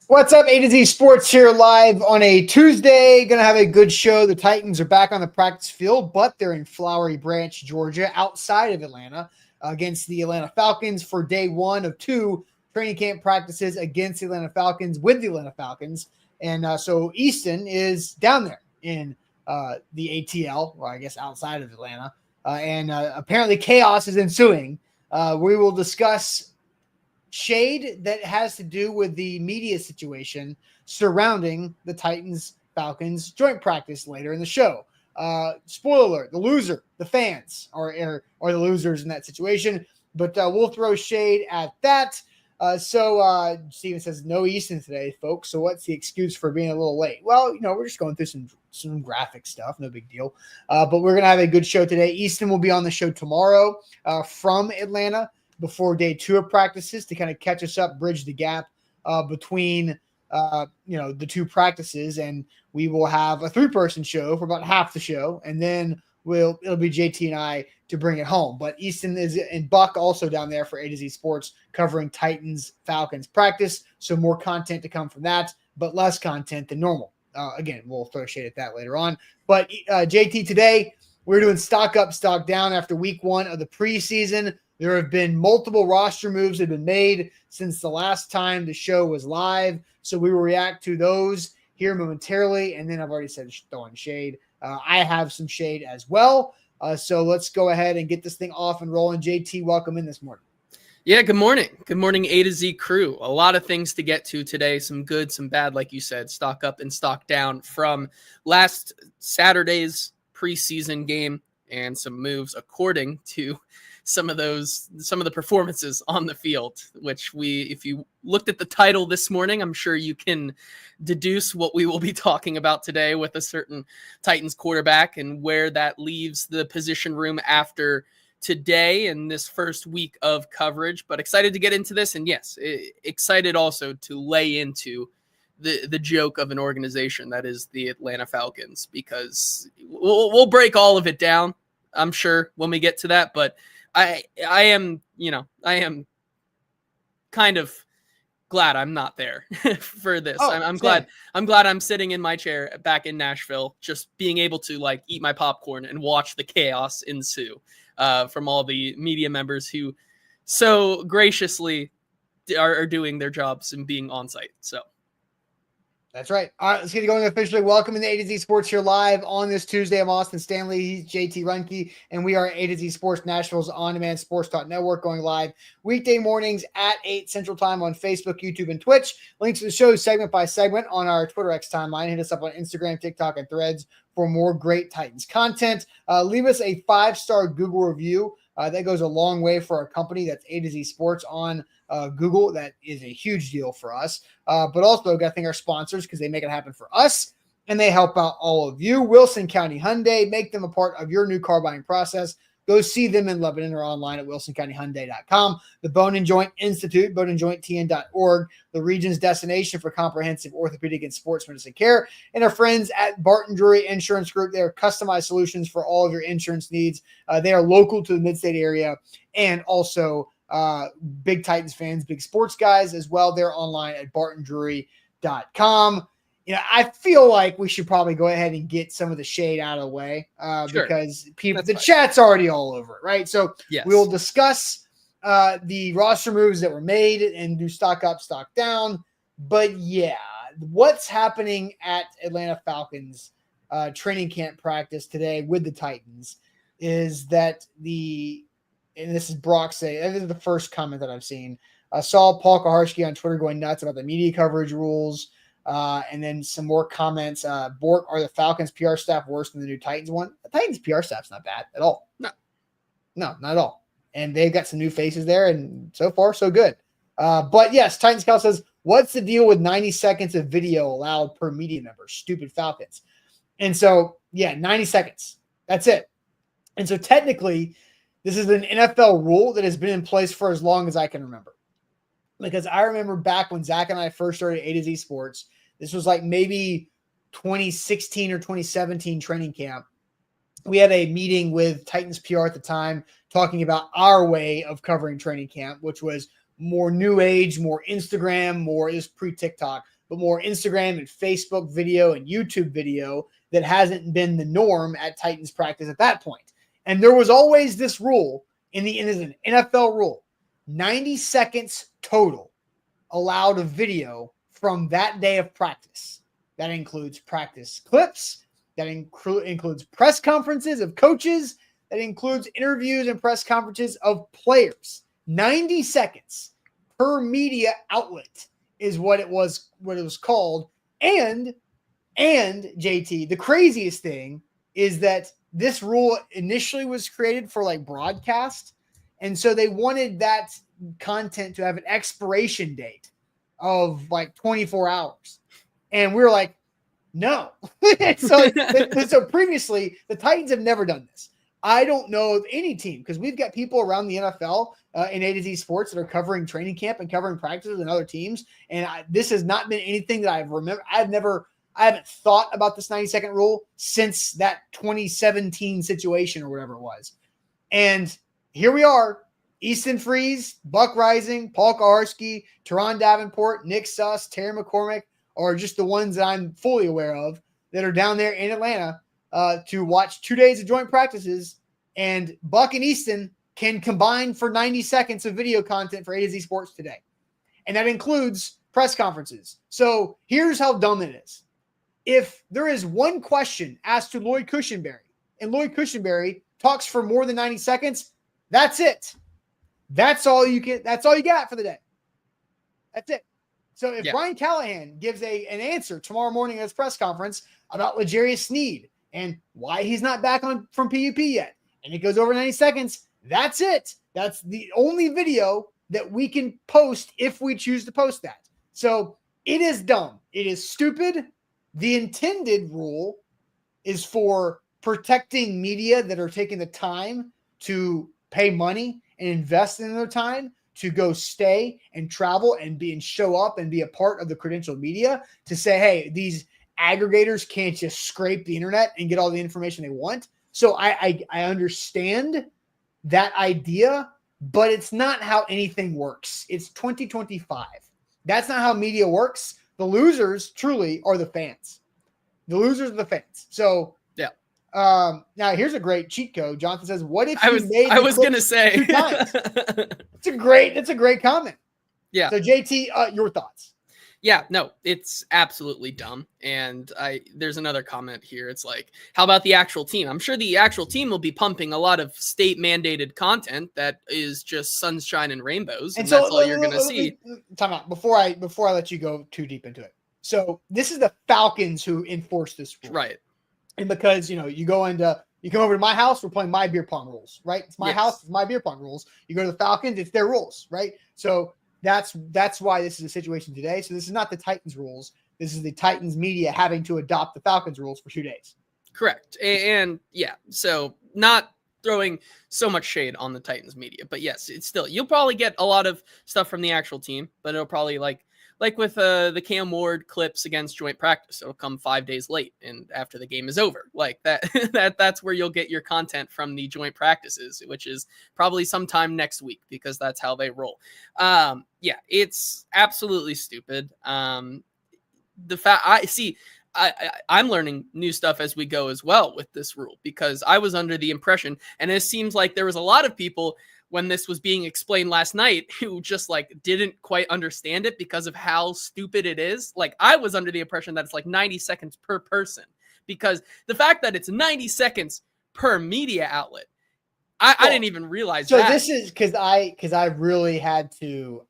What's up, A to Z Sports here live on a Tuesday. Going to have a good show. The Titans are back on the practice field, but they're in Flowery Branch, Georgia, outside of Atlanta, against the Atlanta Falcons for day one of two training camp practices against the Atlanta Falcons with the Atlanta Falcons. And so Easton is down there in the ATL, or I guess outside of Atlanta. And apparently chaos is ensuing. We will discuss shade that has to do with the media situation surrounding the Titans-Falcons joint practice later in the show. Spoiler alert, the loser, the fans are the losers in that situation, but we'll throw shade at that. So Steven says no Easton today, folks. So what's the excuse for being a little late? Well, we're just going through some graphic stuff, no big deal. But we're gonna have a good show today. Easton will be on the show tomorrow from Atlanta before day two of practices to kind of catch us up, bridge the gap between the two practices, and we will have a three-person show for about half the show, and then it'll be JT and I to bring it home. But Easton is and Buck also down there for A to Z Sports covering Titans Falcons practice, so more content to come from that, but less content than normal. Again, we'll throw shade at that later on. But JT, today we're doing stock up, stock down after week one of the preseason. There have been multiple roster moves that have been made since the last time the show was live. So we will react to those here momentarily. And then I've already said throwing shade. I have some shade as well. So let's go ahead and get this thing off and rolling. JT, welcome in this morning. Yeah, good morning. Good morning, A to Z crew. A lot of things to get to today. Some good, some bad, like you said. Stock up and stock down from last Saturday's preseason game and some moves according to some of the performances on the field, which if you looked at the title this morning, I'm sure you can deduce what we will be talking about today with a certain Titans quarterback and where that leaves the position room after today and this first week of coverage. But excited to get into this, and yes, excited also to lay into the joke of an organization that is the Atlanta Falcons, because we'll break all of it down, I'm sure, when we get to that. But I am kind of glad I'm not there for this. I'm glad I'm sitting in my chair back in Nashville, just being able to eat my popcorn and watch the chaos ensue from all the media members who so graciously are doing their jobs and being on site. So that's right. All right, let's get it going officially. Welcome to A to Z Sports here live on this Tuesday. I'm Austin Stanley. He's JT Runke, and we are A to Z Sports, Nashville's on-demand sports talk network, going live weekday mornings at 8 Central Time on Facebook, YouTube, and Twitch. Links to the show segment by segment on our Twitter X timeline. Hit us up on Instagram, TikTok, and Threads for more great Titans content. Leave us a 5-star Google review. That goes a long way for our company. That's A to Z Sports on Google. That is a huge deal for us. But also got to thank our sponsors because they make it happen for us and they help out all of you. Wilson County Hyundai, make them a part of your new car buying process. Go see them in Lebanon or online at wilsoncountyhyundai.com. The Bone and Joint Institute, boneandjointtn.org, the region's destination for comprehensive orthopedic and sports medicine care. And our friends at Barton Drury Insurance Group, they are customized solutions for all of your insurance needs. They are local to the mid-state area and also big Titans fans, big sports guys as well. They're online at bartondrury.com. I feel like we should probably go ahead and get some of the shade out of the way because chat's already all over it, right? So yes, we will discuss the roster moves that were made and do stock up, stock down. But yeah, what's happening at Atlanta Falcons training camp practice today with the Titans is that and this is Brock saying, this is the first comment that I've seen. I saw Paul Kaharski on Twitter going nuts about the media coverage rules. And then some more comments. Bork, are the Falcons PR staff worse than the new Titans one? The Titans PR staff's not bad at all. No, not at all. And they've got some new faces there, and so far, so good. But yes, Titans Cal says, what's the deal with 90 seconds of video allowed per media member? Stupid Falcons. And so, 90 seconds. That's it. And so technically, this is an NFL rule that has been in place for as long as I can remember. Because I remember back when Zach and I first started A to Z Sports, this was like maybe 2016 or 2017 training camp. We had a meeting with Titans PR at the time talking about our way of covering training camp, which was more new age, more Instagram, more is pre-TikTok, but more Instagram and Facebook video and YouTube video that hasn't been the norm at Titans practice at that point. And there was always this rule in an NFL rule, 90 seconds total allowed of video from that day of practice. That includes practice clips, that includes press conferences of coaches, that includes interviews and press conferences of players. 90 seconds per media outlet is what it was called. And JT, the craziest thing is that this rule initially was created for like broadcast. And so they wanted that content to have an expiration date of like 24 hours. And we were like, no. so previously, the Titans have never done this. I don't know of any team, because we've got people around the NFL in A to Z Sports that are covering training camp and covering practices and other teams. And this has not been anything that I've remembered. I haven't thought about this 90-second rule since that 2017 situation or whatever it was. And here we are, Easton Freeze, Buck Rising, Paul Kaharski, Teron Davenport, Nick Suss, Terry McCormick are just the ones that I'm fully aware of that are down there in Atlanta to watch 2 days of joint practices. And Buck and Easton can combine for 90 seconds of video content for A to Z Sports today. And that includes press conferences. So here's how dumb it is. If there is one question asked to Lloyd Cushenberry, and Lloyd Cushenberry talks for more than 90 seconds, that's it. That's all you get. That's all you got for the day. That's it. So if Brian Callahan gives an answer tomorrow morning at his press conference about L'Jarius Sneed and why he's not back from PUP yet, and it goes over 90 seconds, that's it. That's the only video that we can post if we choose to post that. So it is dumb. It is stupid. The intended rule is for protecting media that are taking the time to pay money and invest in their time to go stay and travel and show up and be a part of the credentialed media, to say, hey, these aggregators can't just scrape the internet and get all the information they want. So I understand that idea, but it's not how anything works. It's 2025. That's not how media works. The losers truly are the fans. The losers are the fans. So now here's a great cheat code. Jonathan says, "What if I was going to say 2 times?" That's a great comment. Yeah. So JT, your thoughts? Yeah, no, it's absolutely dumb. And there's another comment here. It's like, how about the actual team? I'm sure the actual team will be pumping a lot of state mandated content that is just sunshine and rainbows, and so that's all you're going to see. Time out before I let you go too deep into it. So this is the Falcons who enforce this rule, right? And because you come over to my house, we're playing my beer pong rules, right? It's my house, it's my beer pong rules. You go to the Falcons, it's their rules, right? So that's why this is a situation today. So this is not the Titans rules. This is the Titans media having to adopt the Falcons rules for 2 days. Correct. And so not throwing so much shade on the Titans media, but yes, it's still, you'll probably get a lot of stuff from the actual team, but it'll probably like with the Cam Ward clips against joint practice, it'll come 5 days late and after the game is over. Like that's where you'll get your content from the joint practices, which is probably sometime next week because that's how they roll. It's absolutely stupid. I'm learning new stuff as we go as well with this rule, because I was under the impression, and it seems like there was a lot of people when this was being explained last night who just like didn't quite understand it because of how stupid it is. Like I was under the impression that it's like 90 seconds per person, because the fact that it's 90 seconds per media outlet, I didn't even realize that. So this is because I really had to,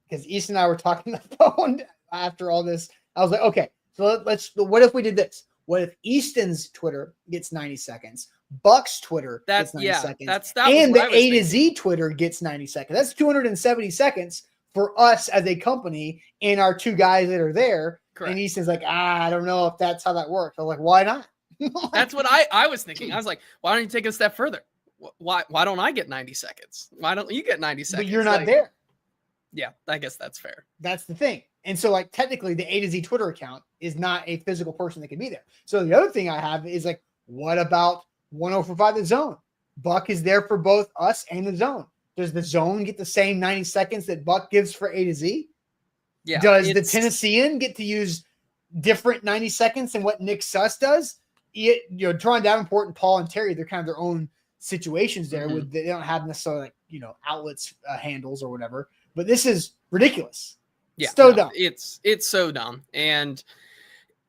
because Easton and I were talking on the phone after all this. I was like, okay, so what if we did this? What if Easton's Twitter gets 90 seconds? Buck's Twitter gets 90 seconds. And the A to Z Twitter gets 90 seconds. That's 270 seconds for us as a company and our 2 guys that are there. Correct. And Easton's like, I don't know if that's how that works. I was like, why not? That's what I was thinking. I was like, why don't you take a step further? Why don't I get 90 seconds? Why don't you get 90 seconds? But you're not there. Yeah, I guess that's fair. That's the thing. And so like technically the A to Z Twitter account is not a physical person that can be there. So the other thing I have is like, what about 104.5 The Zone? Buck is there for both us and The Zone. Does The Zone get the same 90 seconds that Buck gives for A to Z? Yeah. Does the Tennessean get to use different 90 seconds than what Nick Suss does? Drawing Davenport and Paul and Terry, they're kind of their own situations there. Mm-hmm. With they don't have necessarily outlets handles or whatever. But this is ridiculous. Yeah, Dumb. It's so dumb. And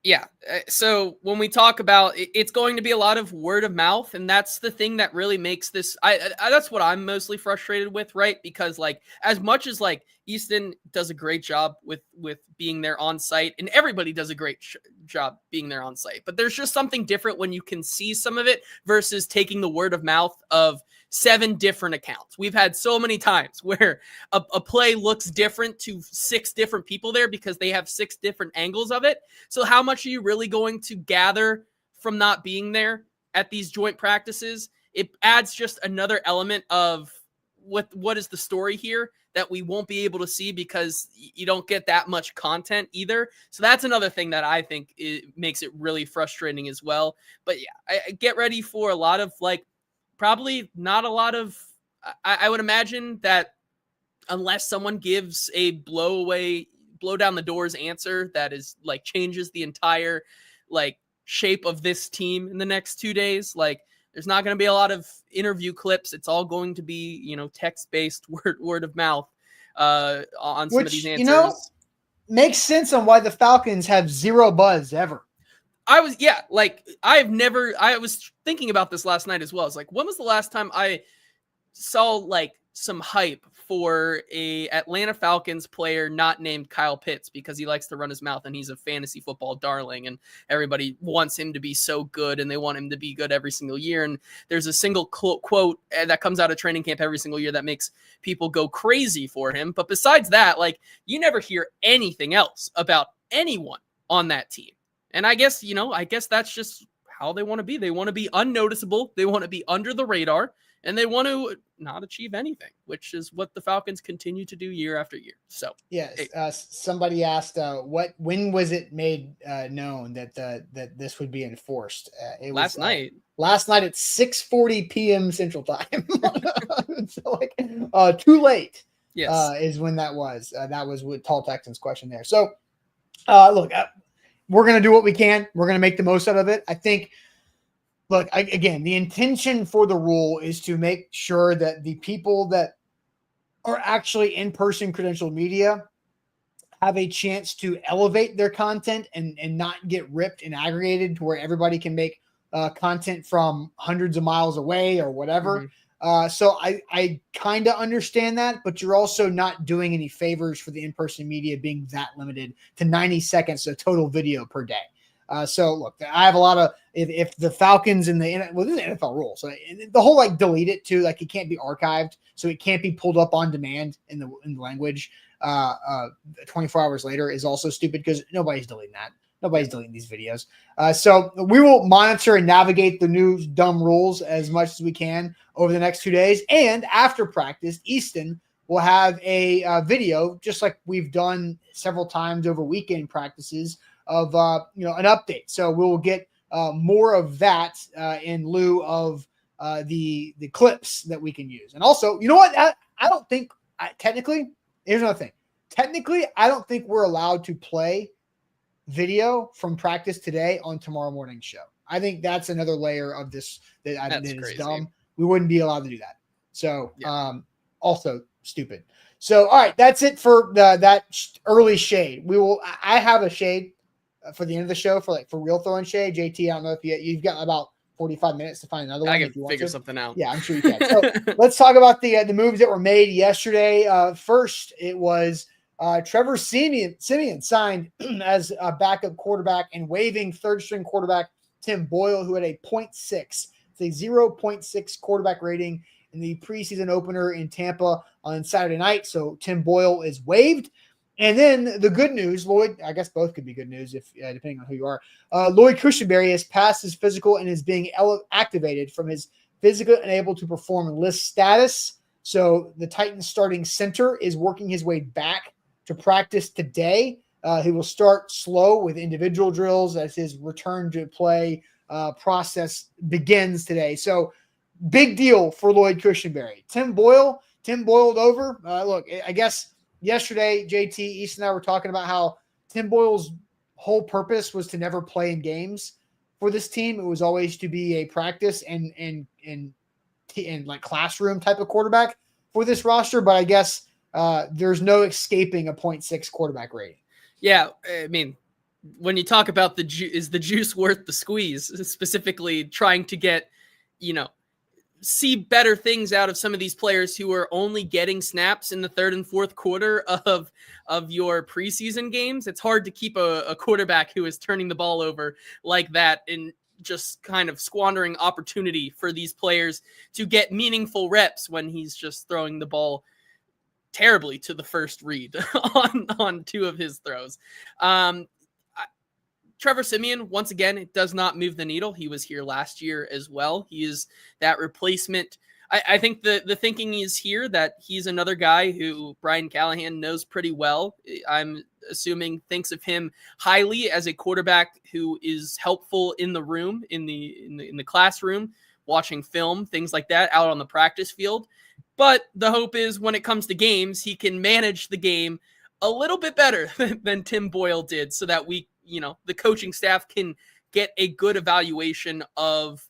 yeah, so when we talk about it's going to be a lot of word of mouth, and that's the thing that really makes this. That's what I'm mostly frustrated with, right? Because like as much as like Easton does a great job with being there on site, and everybody does a great job being there on site, but there's just something different when you can see some of it versus taking the word of mouth of 7 different accounts. We've had so many times where a play looks different to 6 different people there because they have 6 different angles of it. So how much are you really going to gather from not being there at these joint practices? It adds just another element of what is the story here that we won't be able to see because you don't get that much content either. So that's another thing that I think makes it really frustrating as well. But yeah, I get ready for a lot of like, probably not a lot of, I would imagine that unless someone gives a blow down the doors answer that is like changes the entire like shape of this team in the next 2 days, like there's not going to be a lot of interview clips. It's all going to be, text-based word of mouth on some of these answers. Makes sense on why the Falcons have zero buzz ever. I was thinking about this last night as well. It's like, when was the last time I saw like some hype for a Atlanta Falcons player not named Kyle Pitts because he likes to run his mouth and he's a fantasy football darling and everybody wants him to be so good and they want him to be good every single year. And there's a single quote that comes out of training camp every single year that makes people go crazy for him. But besides that, like you never hear anything else about anyone on that team. And I guess that's just how they want to be. They want to be unnoticeable. They want to be under the radar. And they want to not achieve anything, which is what the Falcons continue to do year after year. So yes, somebody asked, when was it made known that this would be enforced? It was last night at 6:40 p.m. Central Time. So like too late. Yes, is when that was. That was with Tall Texans question there. So look, we're gonna do what we can. We're gonna make the most out of it. I think. Look, again, the intention for the rule is to make sure that the people that are actually in-person credentialed media have a chance to elevate their content and not get ripped and aggregated to where everybody can make content from hundreds of miles away or whatever. Mm-hmm. So I kind of understand that, but you're also not doing any favors for the in-person media being that limited to 90 seconds of total video per day. So look, I have a lot of if the Falcons and this is the NFL rule, so the whole like delete it too, like it can't be archived, so it can't be pulled up on demand in the language 24 hours later is also stupid because nobody's deleting that. Nobody's deleting these videos. So we will monitor and navigate the new dumb rules as much as we can over the next 2 days, and after practice, Easton will have a video just like we've done several times over weekend practices of an update. So we'll get more of that in lieu of the clips that we can use. And also, you know what? I don't think technically, here's another thing. Technically, I don't think we're allowed to play video from practice today on tomorrow morning's show. I think that's another layer of this that is dumb. We wouldn't be allowed to do that. So also stupid. So, all right, that's it for that early shade. I have a shade for the end of the show for real throwing shade. JT, I don't know if you've got about 45 minutes to find another one. I can figure something out. Yeah, I'm sure you can. So let's talk about the moves that were made yesterday. First, it was Trevor Siemian signed as a backup quarterback and waiving third-string quarterback Tim Boyle, who had a 0.6. It's a 0.6 quarterback rating in the preseason opener in Tampa on Saturday night. So Tim Boyle is waived. And then the good news, Lloyd, I guess both could be good news if depending on who you are. Lloyd Cushenberry has passed his physical and is being activated from his physical and able to perform list status. So the Titans starting center is working his way back to practice today. He will start slow with individual drills as his return to play process begins today. So big deal for Lloyd Cushenberry. Tim Boyle, Tim Boyle'd over. Look, I guess yesterday, JT, East and I were talking about how Tim Boyle's whole purpose was to never play in games for this team. It was always to be a practice and like classroom type of quarterback for this roster. But I guess there's no escaping a 0.6 quarterback rating. Yeah, I mean, when you talk about is the juice worth the squeeze, specifically trying to get, see better things out of some of these players who are only getting snaps in the third and fourth quarter of your preseason games. It's hard to keep a quarterback who is turning the ball over like that and just kind of squandering opportunity for these players to get meaningful reps when he's just throwing the ball terribly to the first read on two of his throws. Trevor Siemian, once again, it does not move the needle. He was here last year as well. He is that replacement. I think the thinking is here that he's another guy who Brian Callahan knows pretty well. I'm assuming thinks of him highly as a quarterback who is helpful in the room, in the classroom, watching film, things like that, out on the practice field. But the hope is when it comes to games, he can manage the game a little bit better than Tim Boyle did so that the coaching staff can get a good evaluation of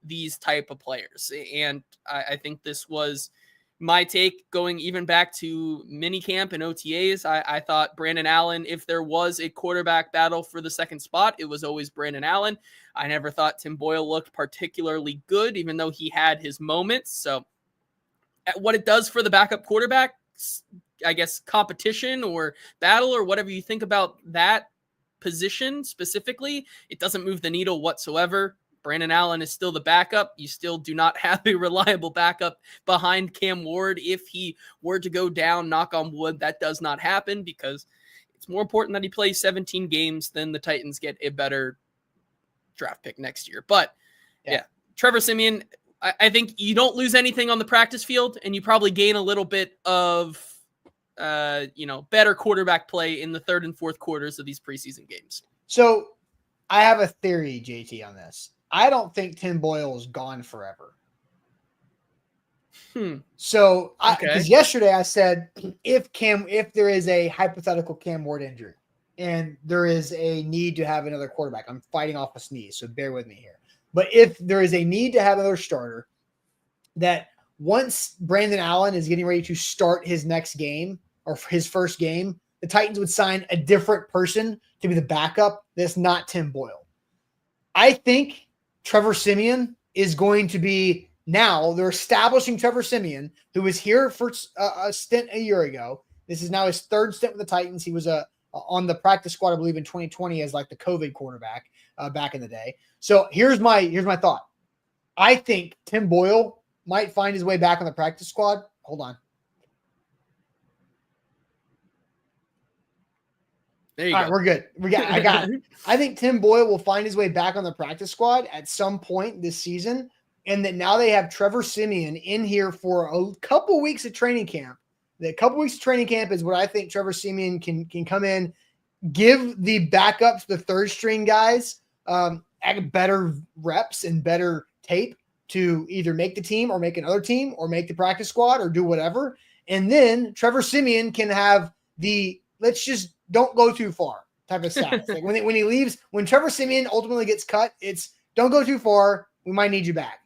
these type of players. And I think this was my take going even back to minicamp and OTAs. I thought Brandon Allen, if there was a quarterback battle for the second spot, it was always Brandon Allen. I never thought Tim Boyle looked particularly good, even though he had his moments. So what it does for the backup quarterback, I guess, competition or battle or whatever you think about that position specifically, it doesn't move the needle whatsoever. Brandon Allen is still the backup. You still do not have a reliable backup behind Cam Ward. If he were to go down, knock on wood, that does not happen because it's more important that he plays 17 games than the Titans get a better draft pick next year. But yeah Trevor Siemian, I think you don't lose anything on the practice field, and you probably gain a little bit of better quarterback play in the third and fourth quarters of these preseason games. So I have a theory, JT, on this. I don't think Tim Boyle is gone forever. So because yesterday I said, if there is a hypothetical Cam Ward injury and there is a need to have another quarterback, I'm fighting off a sneeze, so bear with me here. But if there is a need to have another starter, that once Brandon Allen is getting ready to start his next game or his first game, the Titans would sign a different person to be the backup that's not Tim Boyle. I think Trevor Siemian is going to be now. They're establishing Trevor Siemian, who was here for a stint a year ago. This is now his third stint with the Titans. He was on the practice squad, I believe, in 2020 as like the COVID quarterback back in the day. So here's my thought. I think Tim Boyle might find his way back on the practice squad. Hold on. There you All go. right, we're good. I got it. I think Tim Boyle will find his way back on the practice squad at some point this season, and that now they have Trevor Siemian in here for a couple weeks of training camp. The couple weeks of training camp is what I think Trevor Siemian can come in, give the backups, the third string guys, better reps and better tape to either make the team or make another team or make the practice squad or do whatever. And then Trevor Siemian can have the let's just don't go too far type of status. Like when he leaves, when Trevor Siemian ultimately gets cut, it's don't go too far. We might need you back.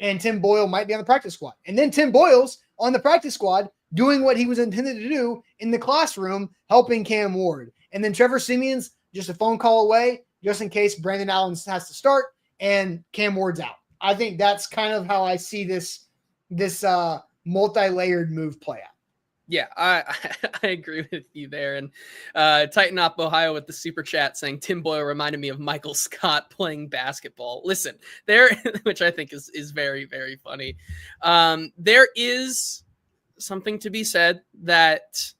And Tim Boyle might be on the practice squad. And then Tim Boyle's on the practice squad doing what he was intended to do in the classroom, helping Cam Ward. And then Trevor Siemian's just a phone call away, just in case Brandon Allen has to start and Cam Ward's out. I think that's kind of how I see this multi-layered move play out. Yeah, I agree with you there. And Tighten Up Ohio with the super chat saying Tim Boyle reminded me of Michael Scott playing basketball. Listen, which I think is very, very funny. There is something to be said that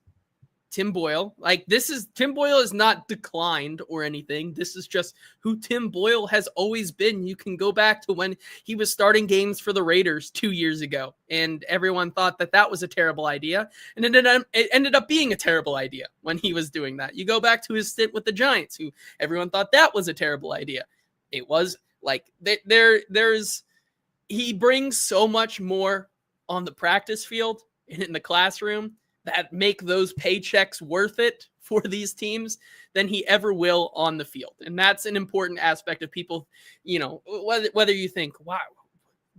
Tim Boyle is not declined or anything. This is just who Tim Boyle has always been. You can go back to when he was starting games for the Raiders 2 years ago, and everyone thought that was a terrible idea, and it ended up being a terrible idea when he was doing that. You go back to his stint with the Giants, who everyone thought that was a terrible idea. It was like he brings so much more on the practice field and in the classroom that make those paychecks worth it for these teams than he ever will on the field. And that's an important aspect of people, whether you think, wow,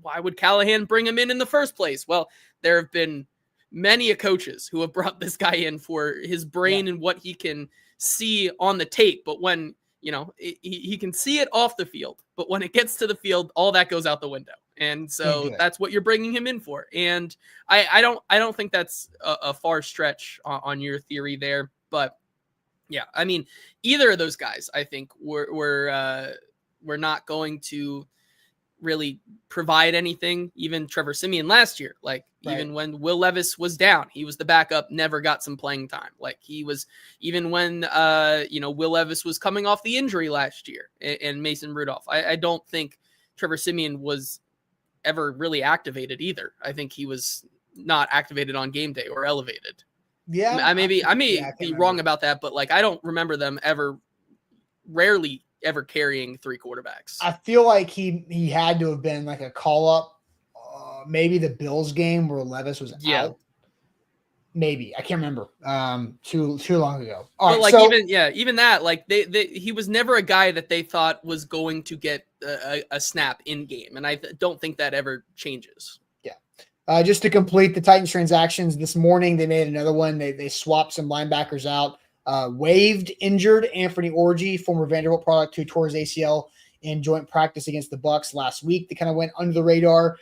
why would Callahan bring him in the first place? Well, there have been many coaches who have brought this guy in for his brain and what he can see on the tape. But when, he can see it off the field, but when it gets to the field, all that goes out the window. And so that's what you're bringing him in for. And I don't think that's a far stretch on your theory there. But yeah, I mean, either of those guys, I think we're not going to really provide anything. Even Trevor Siemian last year, even when Will Levis was down, he was the backup, never got some playing time. He was, even when Will Levis was coming off the injury last year, and Mason Rudolph, I don't think Trevor Siemian was ever really activated either. I think he was not activated on game day or elevated. Yeah, I may be wrong about that, but I don't remember them rarely ever carrying three quarterbacks. I feel like he had to have been a call up, maybe the Bills game where Levis was out. Maybe, I can't remember. Too long ago. All right, even that, he was never a guy that they thought was going to get a snap in game, and I don't think that ever changes. Yeah. Just to complete the Titans transactions this morning, they made another one. They swapped some linebackers out. Waived injured Anthony Orji, former Vanderbilt product, who tore his ACL in joint practice against the Bucs last week. They kind of went under the radar.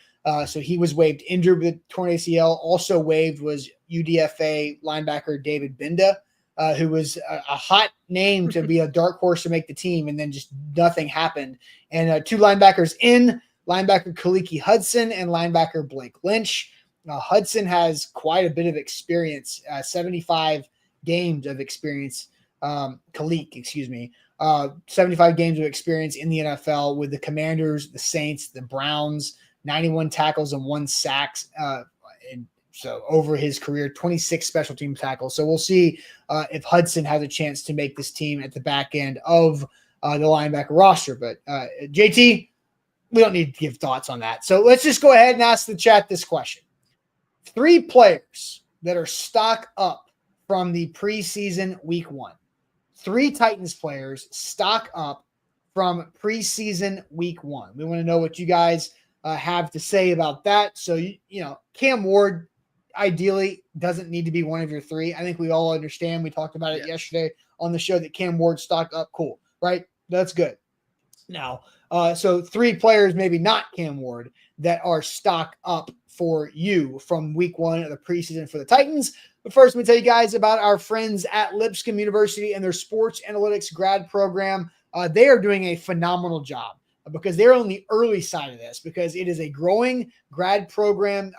So he was waived injured with torn ACL. Also waived was UDFA linebacker David Binda, who was a hot name to be a dark horse to make the team, and then just nothing happened. And two linebackers in, linebacker Kaliki Hudson and linebacker Blake Lynch. Hudson has quite a bit of experience, 75 games of experience. Kalik, 75 games of experience in the NFL with the Commanders, the Saints, the Browns, 91 tackles and 1 sack. And so over his career, 26 special team tackles. So we'll see if Hudson has a chance to make this team at the back end of the linebacker roster. But JT, we don't need to give thoughts on that. So let's just go ahead and ask the chat this question. 3 players that are stock up from the preseason week 1. 3 Titans players stock up from preseason week 1. We want to know what you guys have to say about that. So, Cam Ward ideally doesn't need to be one of your 3. I think we all understand. We talked about it yesterday on the show that Cam Ward stocked up. Cool, right? That's good. Now, so 3 players, maybe not Cam Ward, that are stock up for you from week 1 of the preseason for the Titans. But first, let me tell you guys about our friends at Lipscomb University and their sports analytics grad program. They are doing a phenomenal job because they're on the early side of this, because it is a growing grad program,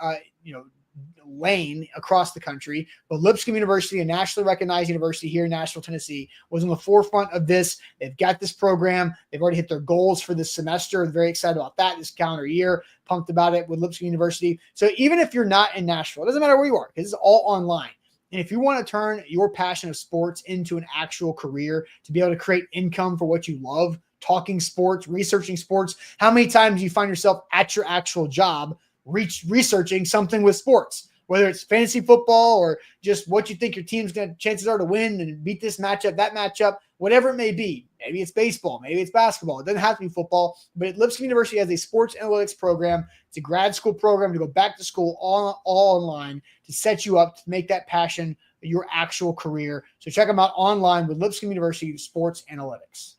lane across the country. But Lipscomb University, a nationally recognized university here in Nashville, Tennessee, was on the forefront of this. They've got this program. They've already hit their goals for this semester. I'm very excited about that this calendar year. Pumped about it with Lipscomb University. So even if you're not in Nashville, it doesn't matter where you are, because it's all online. And if you want to turn your passion of sports into an actual career, to be able to create income for what you love, talking sports, researching sports, how many times do you find yourself at your actual job researching something with sports? Whether it's fantasy football or just what you think your team's chances are to win and beat this matchup, that matchup, whatever it may be. Maybe it's baseball, maybe it's basketball. It doesn't have to be football, but Lipscomb University has a sports analytics program. It's a grad school program to go back to school all online to set you up to make that passion your actual career. So check them out online with Lipscomb University Sports Analytics.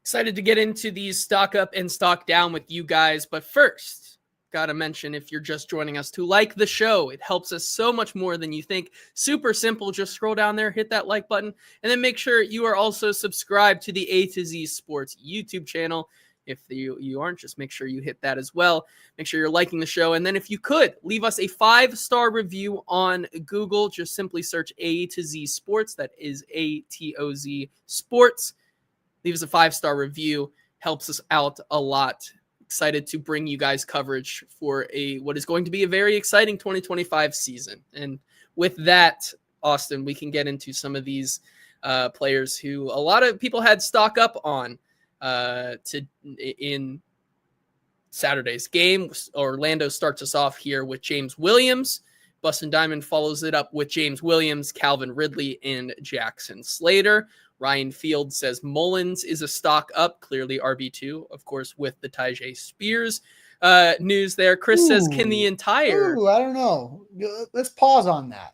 Excited to get into these stock up and stock down with you guys, but first, got to mention, if you're just joining us, to like the show. It helps us so much more than you think. Super simple. Just scroll down there, hit that like button, and then make sure you are also subscribed to the A to Z Sports YouTube channel. If you aren't, just make sure you hit that as well. Make sure you're liking the show. And then if you could, leave us a 5-star review on Google. Just simply search A to Z Sports. That is ATOZ Sports. Leave us a 5-star review. Helps us out a lot. Excited to bring you guys coverage for what is going to be a very exciting 2025 season. And with that, Austin, we can get into some of these players who a lot of people had stock up on in Saturday's game. Orlando starts us off here with James Williams, Bustin' Diamond follows it up with James Williams, Calvin Ridley, and Jackson Slater. Ryan Field says Mullins is a stock up, clearly RB2, of course, with the Tyjae Spears news there. Chris says, can the entire... I don't know. Let's pause on that.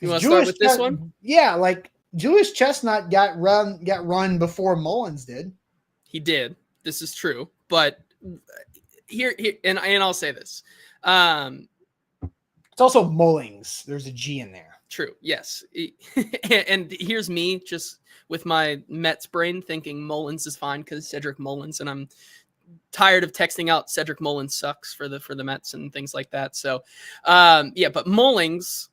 You want to start with this one? Yeah, like Julius Chestnut got run before Mullins did. He did. This is true. But here and I'll say this. It's also Mullings. There's a G in there. True. Yes. And here's me just with my Mets brain thinking Mullins is fine because Cedric Mullins, and I'm tired of texting out Cedric Mullins sucks for the Mets and things like that. So, but Mullings,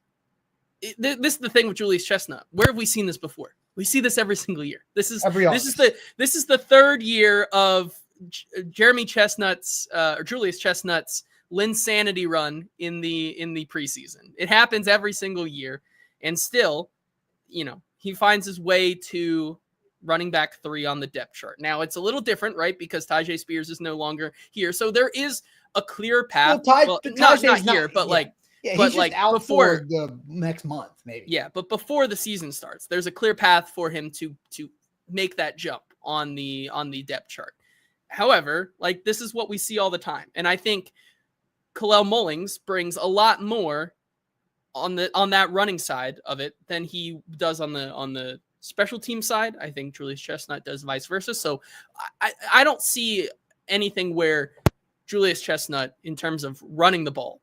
this is the thing with Julius Chestnut. Where have we seen this before? We see this every single year. This is the third year of Jeremy Chestnut's or Julius Chestnut's Linsanity run in the preseason. It happens every single year, and still, he finds his way to running back 3 on the depth chart. Now it's a little different, right? Because Tyjae Spears is no longer here, so there is a clear path. Not here, but he's just out before the next month, maybe. Yeah, but before the season starts, there's a clear path for him to make that jump on the depth chart. However, this is what we see all the time, and I think Kalel Mullings brings a lot more on that running side of it than he does on the special team side. I think Julius Chestnut does vice versa. So I don't see anything where Julius Chestnut, in terms of running the ball,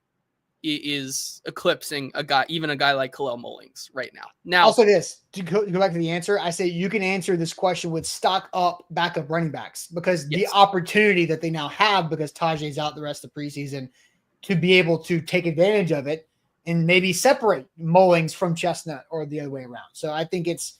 is eclipsing a guy like Kalel Mullings right now. Now, also to go back to the answer, I say you can answer this question with stock up backup running backs because the opportunity that they now have because Tajae's out the rest of the preseason to be able to take advantage of it and maybe separate Mullings from Chestnut or the other way around. So I think it's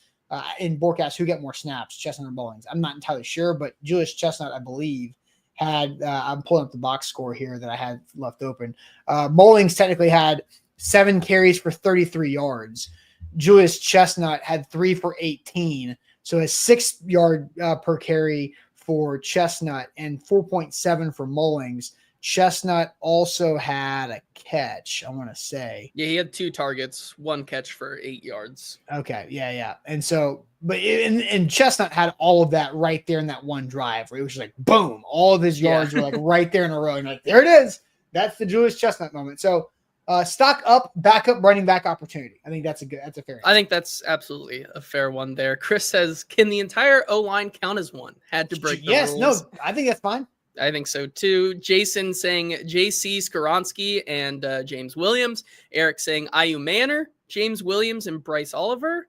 in Borcast who get more snaps, Chestnut or Mullings. I'm not entirely sure, but Julius Chestnut, I believe, had I'm pulling up the box score here that I had left open. Mullings technically had 7 carries for 33 yards. Julius Chestnut had 3 for 18. So a 6 yard per carry for Chestnut and 4.7 for Mullings. Chestnut also had a catch, I want to say. Yeah, he had 2 targets, 1 catch for 8 yards. Okay, yeah. And so, and Chestnut had all of that right there in that one drive where it was just like, boom, all of his yards were right there in a row. And there it is. That's the Julius Chestnut moment. So stock up, backup running back opportunity. I think that's a fair answer. I think that's absolutely a fair one there. Chris says, can the entire O-line count as one? Had to break the rules. No, I think that's fine. I think so too. Jason saying JC Skoronsky and James Williams. Eric saying Ayu Manor, James Williams, and Bryce Oliver.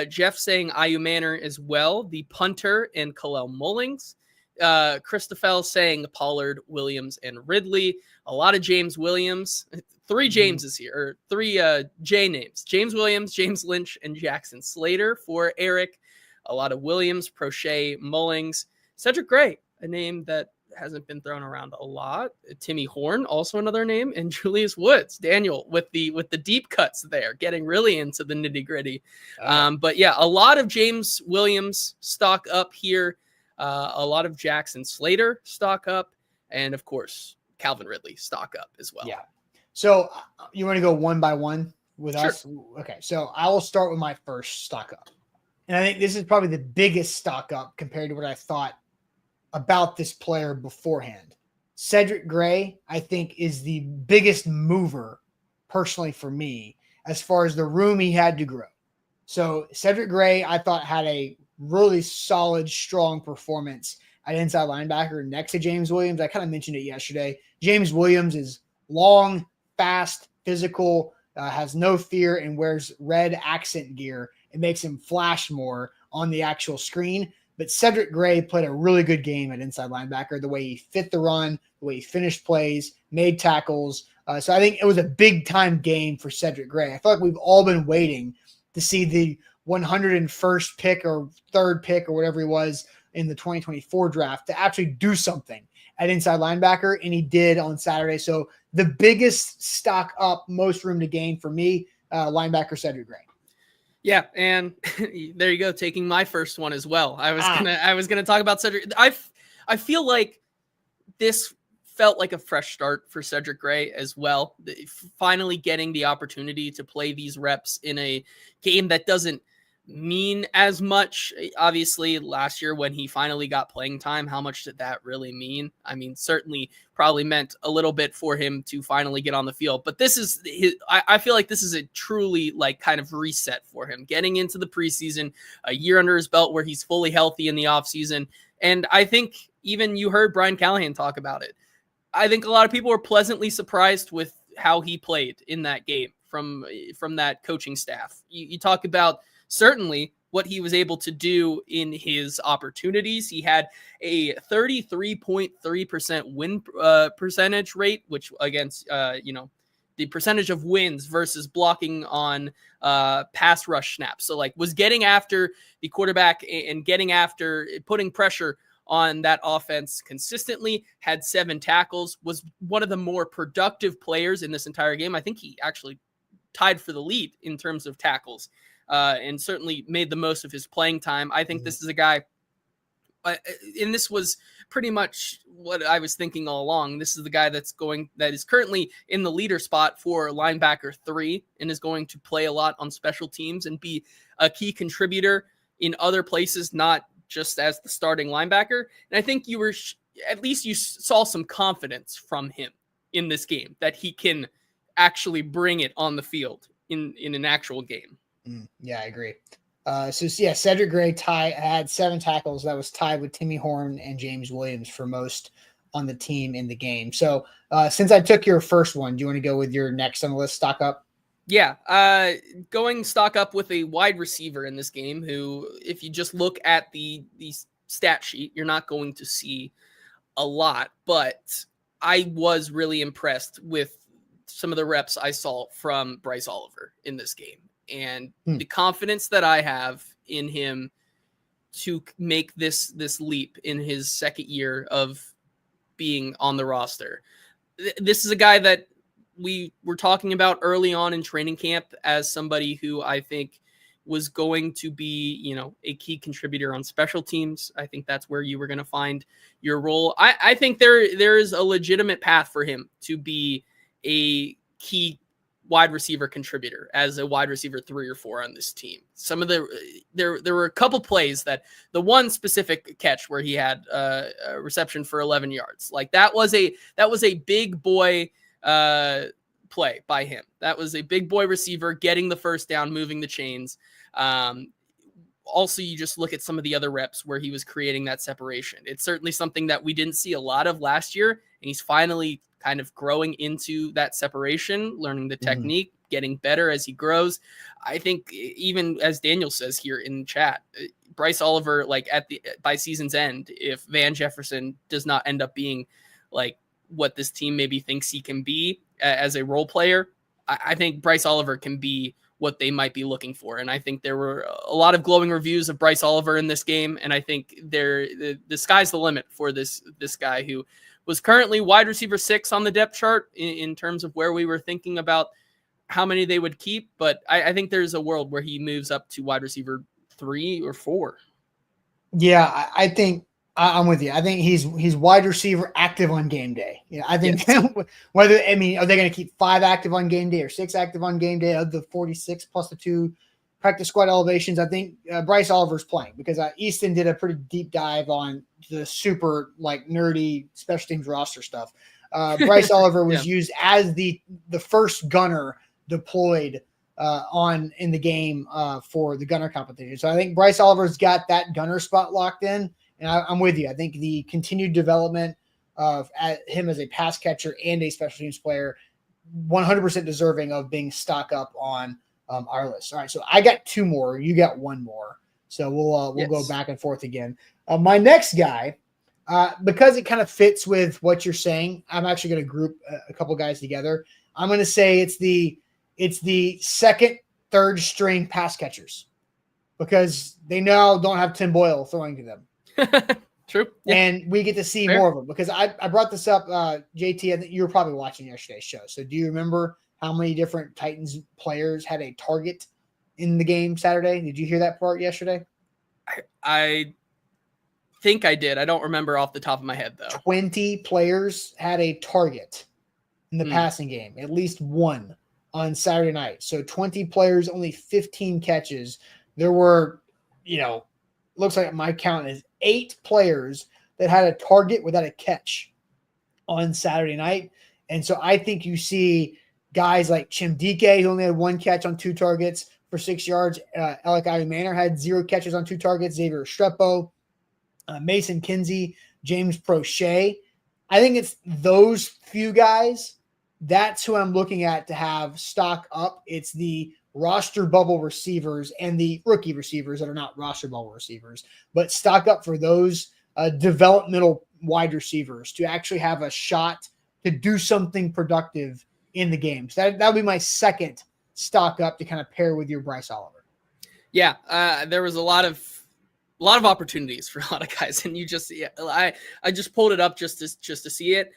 Jeff saying Ayu Manor as well, the punter, and Kalel Mullings. Christophel saying Pollard, Williams, and Ridley. A lot of James Williams. 3 Jameses here, or 3 J names. James Williams, James Lynch, and Jackson Slater for Eric. A lot of Williams, Prochet, Mullings. Cedric Gray, a name that hasn't been thrown around a lot. Timmy Horn, also another name, and Julius Woods. Daniel with the deep cuts there, getting really into the nitty gritty. But yeah, a lot of James Williams stock up here. A lot of Jackson Slater stock up, and of course Calvin Ridley stock up as well. Yeah. So you want to go one by one with us? Okay. So I will start with my first stock up, and I think this is probably the biggest stock up compared to what I thought about this player beforehand. Cedric Gray, I think, is the biggest mover personally for me as far as the room he had to grow. So Cedric Gray, I thought, had a really solid, strong performance at inside linebacker next to James Williams. I kind of mentioned it yesterday. James Williams is long, fast, physical, has no fear, and wears red accent gear. It makes him flash more on the actual screen. But Cedric Gray played a really good game at inside linebacker, the way he fit the run, the way he finished plays, made tackles. So I think it was a big-time game for Cedric Gray. I feel like we've all been waiting to see the 101st pick or 3rd pick or whatever he was in the 2024 draft to actually do something at inside linebacker, and he did on Saturday. So the biggest stock up, most room to gain for me, linebacker Cedric Gray. Yeah, and there you go, taking my first one as well. I was gonna talk about Cedric. I feel like this felt like a fresh start for Cedric Gray as well. Finally getting the opportunity to play these reps in a game that doesn't mean as much. Obviously, last year when he finally got playing time, how much did that really mean? I mean, certainly probably meant a little bit for him to finally get on the field. But this is I feel like this is a truly like kind of reset for him, getting into the preseason, a year under his belt where he's fully healthy in the offseason. And I think even you heard Brian Callahan talk about it. I think a lot of people were pleasantly surprised with how he played in that game from that coaching staff. You talk about certainly what he was able to do in his opportunities. He had a 33.3% win percentage rate, which against, the percentage of wins versus blocking on pass rush snaps. So like was getting after the quarterback and getting after putting pressure on that offense consistently, had 7 tackles, was one of the more productive players in this entire game. I think he actually tied for the lead in terms of tackles. And certainly made the most of his playing time. I think this is a guy, and this was pretty much what I was thinking all along. This is the guy that is currently in the leader spot for linebacker 3 and is going to play a lot on special teams and be a key contributor in other places, not just as the starting linebacker. And I think at least you saw some confidence from him in this game that he can actually bring it on the field in an actual game. Yeah, I agree. Cedric Gray had 7 tackles. That was tied with Timmy Horn and James Williams for most on the team in the game. So since I took your first one, do you want to go with your next on the list, stock up? Yeah, going stock up with a wide receiver in this game who, if you just look at the stat sheet, you're not going to see a lot. But I was really impressed with some of the reps I saw from Bryce Oliver in this game. And the confidence that I have in him to make this leap in his second year of being on the roster. This is a guy that we were talking about early on in training camp as somebody who I think was going to be, a key contributor on special teams. I think that's where you were going to find your role. I think there is a legitimate path for him to be a key wide receiver contributor as a wide receiver 3 or 4 on this team. Some of there were a couple plays that the one specific catch where he had a reception for 11 yards, like that was a big boy play by him. That was a big boy receiver getting the first down, moving the chains. Also, you just look at some of the other reps where he was creating that separation. It's certainly something that we didn't see a lot of last year, and he's finally kind of growing into that separation, learning the technique, getting better as he grows. I think even as Daniel says here in chat, Bryce Oliver, like by season's end, if Van Jefferson does not end up being like what this team maybe thinks he can be as a role player, I think Bryce Oliver can be what they might be looking for. And I think there were a lot of glowing reviews of Bryce Oliver in this game. And I think the sky's the limit for this guy who was currently wide receiver 6 on the depth chart in terms of where we were thinking about how many they would keep. But I think there's a world where he moves up to wide receiver 3 or 4. Yeah, I think I'm with you. I think he's wide receiver active on game day. I think yes. Are they going to keep 5 active on game day or 6 active on game day of the 46 plus the 2 practice squad elevations? I think Bryce Oliver's playing because Easton did a pretty deep dive on the super like nerdy special teams roster stuff. Bryce Oliver was used as the first gunner deployed in the game for the gunner competition. So I think Bryce Oliver's got that gunner spot locked in, and I'm with you. I think the continued development of him as a pass catcher and a special teams player, 100% deserving of being stock up on our list. All right, so I got 2 more. You got 1 more. So we'll go back and forth again. My next guy, because it kind of fits with what you're saying, I'm actually going to group a couple guys together. I'm going to say it's the second, third string pass catchers because they now don't have Tim Boyle throwing to them. True. Yeah. And we get to see more of them because I brought this up, JT. I think you were probably watching yesterday's show. So do you remember how many different Titans players had a target in the game Saturday? Did you hear that part yesterday? I think I did. I don't remember off the top of my head, though. 20 players had a target in the passing game, at least one on Saturday night. So 20 players, only 15 catches. There were, looks like my count is 8 players that had a target without a catch on Saturday night. And so I think you see guys like Chimdike, who only had 1 catch on 2 targets for 6 yards. Alec Manor had 0 catches on 2 targets. Xavier Restrepo, Mason Kinsey, James Prochet. I think it's those few guys. That's who I'm looking at to have stock up. It's the roster bubble receivers and the rookie receivers that are not roster bubble receivers, but stock up for those developmental wide receivers to actually have a shot to do something productive in the game. So that would be my second stock up to kind of pair with your Bryce Oliver. Yeah, there was a lot of opportunities for a lot of guys, and I just pulled it up just to see it.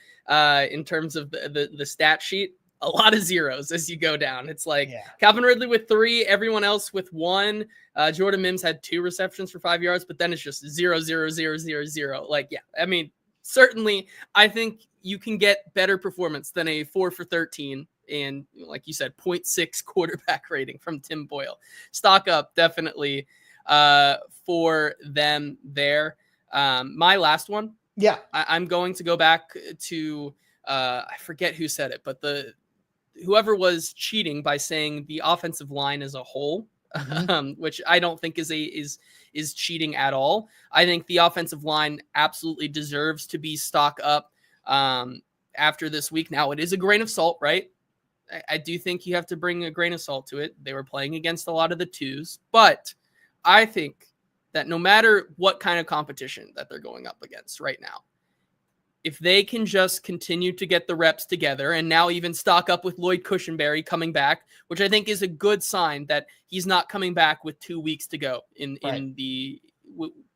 In terms of the stat sheet, a lot of zeros as you go down. It's like Calvin Ridley with 3, everyone else with 1. Jordan Mims had 2 receptions for 5 yards, but then it's just 0, 0, 0, 0, 0. Like, I mean, certainly I think you can get better performance than a 4 for 13 and, like you said, 0.6 quarterback rating from Tim Boyle. Stock up definitely for them there. My last one. Yeah, I'm going to go back to I forget who said it, but whoever was cheating by saying the offensive line as a whole, which I don't think is cheating at all. I think the offensive line absolutely deserves to be stock up after this week. Now, it is a grain of salt, right? I do think you have to bring a grain of salt to it. They were playing against a lot of the 2s, but I think that no matter what kind of competition that they're going up against right now, if they can just continue to get the reps together and now even stock up with Lloyd Cushenberry coming back, which I think is a good sign that he's not coming back with 2 weeks to go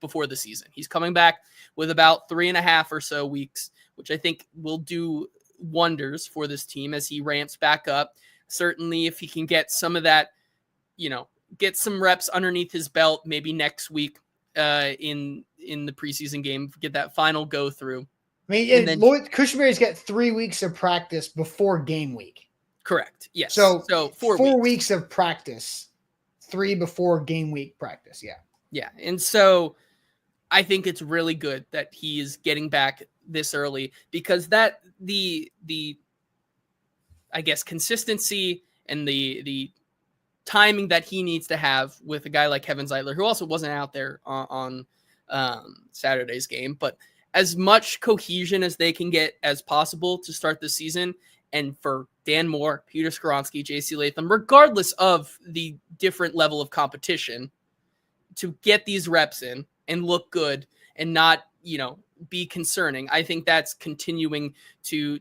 before the season. He's coming back with about 3.5 or so weeks, which I think will do wonders for this team as he ramps back up. Certainly if he can get some of that, get some reps underneath his belt, maybe next week in the preseason game, get that final go through. I mean, and Lloyd Cushenberry's got 3 weeks of practice before game week. Correct. Yes. So 4 weeks of practice, 3 before game week practice. Yeah. Yeah. And so I think it's really good that he is getting back this early, because that the I guess consistency and the timing that he needs to have with a guy like Kevin Zeitler, who also wasn't out there on Saturday's game, but as much cohesion as they can get as possible to start the season. And for Dan Moore, Peter Skoronski, JC Latham, regardless of the different level of competition, to get these reps in and look good and not, be concerning. I think that's continuing to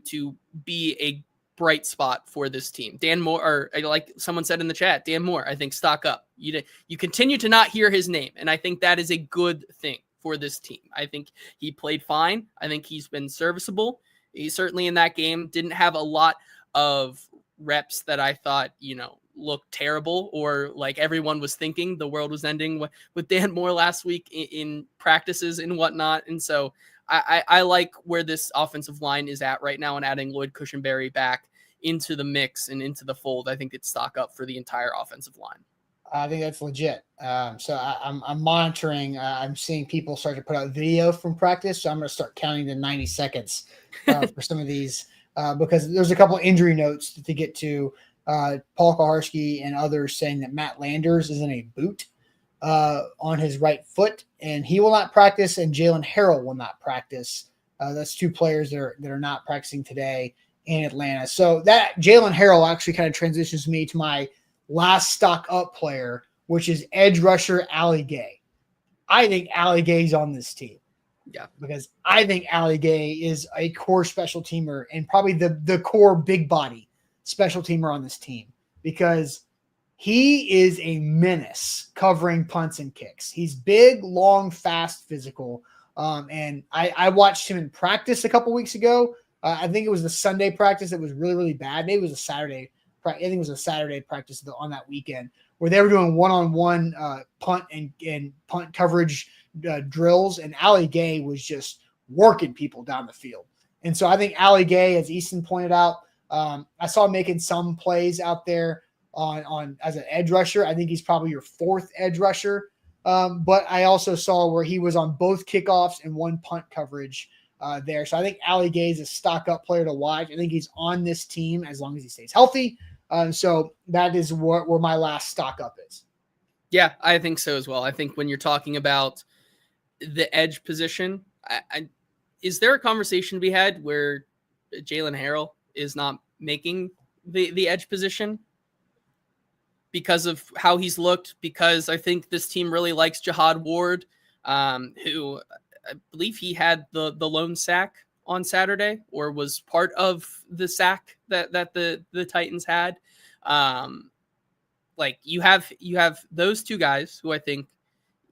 be a bright spot for this team. Dan Moore, or like someone said in the chat, Dan Moore, I think stock up. You continue to not hear his name, and I think that is a good thing for this team. I think he played fine. I think he's been serviceable. He certainly in that game didn't have a lot of reps that I thought, looked terrible, or like everyone was thinking the world was ending with Dan Moore last week in practices and whatnot. And so I like where this offensive line is at right now, and adding Lloyd Cushenberry back into the mix and into the fold, I think it's stock up for the entire offensive line. I think that's legit. So I'm monitoring. I'm seeing people start to put out video from practice. So I'm going to start counting to 90 seconds for some of these because there's a couple of injury notes to get to. Paul Kaharski and others saying that Matt Landers is in a boot on his right foot, and he will not practice, and Jalen Harrell will not practice. That's 2 players that are not practicing today in Atlanta. So that Jalen Harrell actually kind of transitions me to my last stock up player, which is edge rusher Ali Gay. I think Ali Gay's on this team. Yeah. Because I think Ali Gay is a core special teamer and probably the core big body special teamer on this team, because he is a menace covering punts and kicks. He's big, long, fast, physical. And I watched him in practice a couple weeks ago. I think it was the Sunday practice that was really, really bad. Maybe it was a Saturday. I think it was a Saturday practice on that weekend where they were doing one-on-one punt and punt coverage drills, and Ali Gay was just working people down the field. And so I think Ali Gay, as Easton pointed out, I saw him making some plays out there on as an edge rusher. I think he's probably your fourth edge rusher. But I also saw where he was on both kickoffs and one punt coverage there. So I think Ali Gay is a stock-up player to watch. I think he's on this team as long as he stays healthy. So that is where my last stock-up is. Yeah, I think so as well. I think when you're talking about the edge position, is there a conversation to be had where Jalen Harrell is not making the edge position because of how he's looked? Because I think this team really likes Jihad Ward, who I believe he had the lone sack on Saturday, or was part of the sack that the Titans had. Like you have those two guys who I think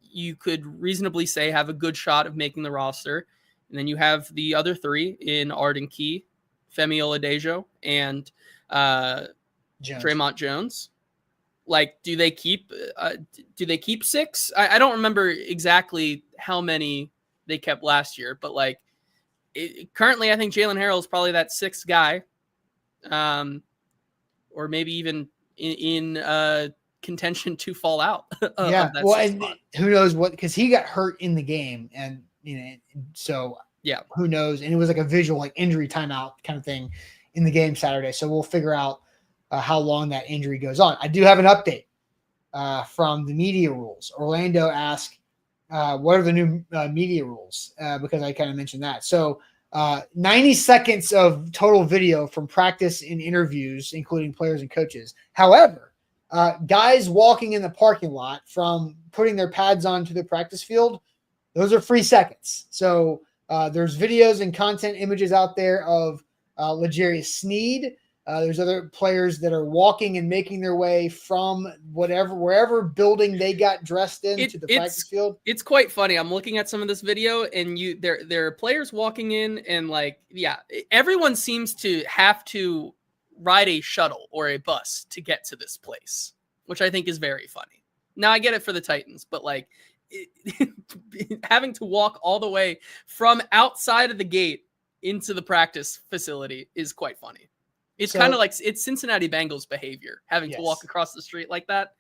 you could reasonably say have a good shot of making the roster. And then you have the other three in Arden Key, Femi Oladejo, and Tremont Jones. Like, do they keep six? I don't remember exactly how many they kept last year, but like currently I think Jalen Harrell is probably that sixth guy, or maybe even in contention to fall out. Yeah, well, and who knows what, because he got hurt in the game, and so yeah, who knows? And it was like a visual, like injury timeout kind of thing in the game Saturday. So we'll figure out how long that injury goes on. I do have an update from the media rules. Orlando asked, what are the new media rules? Because I kind of mentioned that. So 90 seconds of total video from practice and interviews, including players and coaches. However, guys walking in the parking lot from putting their pads on to the practice field, those are free seconds. So there's videos and content images out there of L'Jarius Sneed. There's other players that are walking and making their way from wherever building they got dressed in to the practice field. It's quite funny. I'm looking at some of this video, and there are players walking in, and like, yeah, everyone seems to have to ride a shuttle or a bus to get to this place, which I think is very funny. Now I get it for the Titans, but like having to walk all the way from outside of the gate into the practice facility is quite funny. It's kind of like it's Cincinnati Bengals behavior, having to walk across the street like that.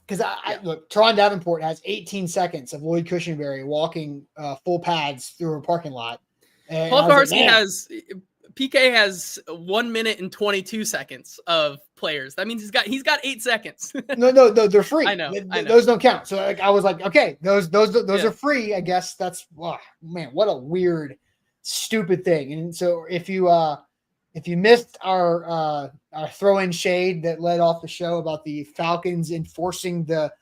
Because look, Teron Davenport has 18 seconds of Lloyd Cushenberry walking full pads through a parking lot. And Paul Kaharski PK has 1 minute and 22 seconds of players. That means he's got 8 seconds. No, they're free. I know. Those don't count. So I was like, okay, those are free. I guess that's man, what a weird, stupid thing. And so if you missed our throw-in shade that led off the show about the Falcons enforcing the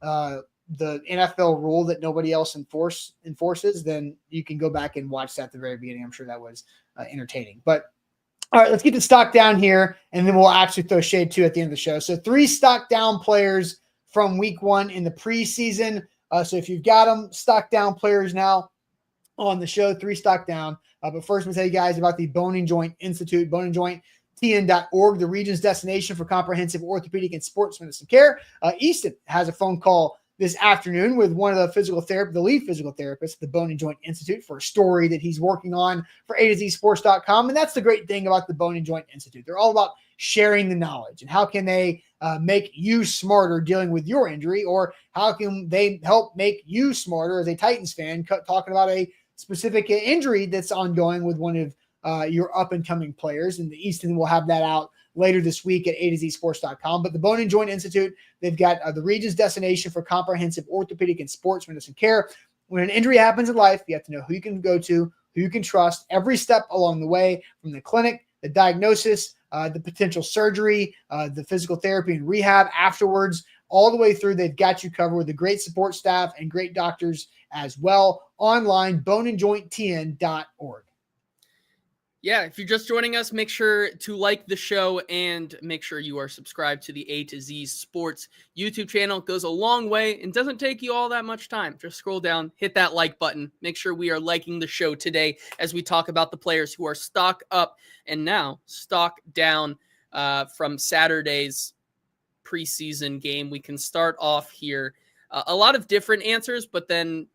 NFL rule that nobody else enforces, then you can go back and watch that at the very beginning. I'm sure that was entertaining. But all right, let's get the stock down here, and then we'll actually throw shade too at the end of the show. So 3 stock down players from week 1 in the preseason. So if you've got them, stock down players now on the show, 3 stock down. But first, I'm going to tell you guys about the Bone and Joint Institute, boneandjointtn.org, the region's destination for comprehensive orthopedic and sports medicine care. Easton has a phone call this afternoon with one of the lead physical therapists at the Bone and Joint Institute for a story that he's working on for A to Z Sports.com. And that's the great thing about the Bone and Joint Institute. They're all about sharing the knowledge and how can they make you smarter dealing with your injury, or how can they help make you smarter as a Titans fan talking about a specific injury that's ongoing with one of your up-and-coming players. And the Easton will have that out later this week at A to Z Sports.com. But the Bone and Joint Institute, they've got the region's destination for comprehensive orthopedic and sports medicine care. When an injury happens in life, you have to know who you can go to, who you can trust every step along the way, from the clinic, the diagnosis, the potential surgery, the physical therapy and rehab afterwards, all the way through. They've got you covered with a great support staff and great doctors as well. Online, boneandjointtn.org. Yeah, if you're just joining us, make sure to like the show and make sure you are subscribed to the A to Z Sports YouTube channel. It goes a long way and doesn't take you all that much time. Just scroll down, hit that like button. Make sure we are liking the show today as we talk about the players who are stock up and now stock down from Saturday's preseason game. We can start off here a lot of different answers, but then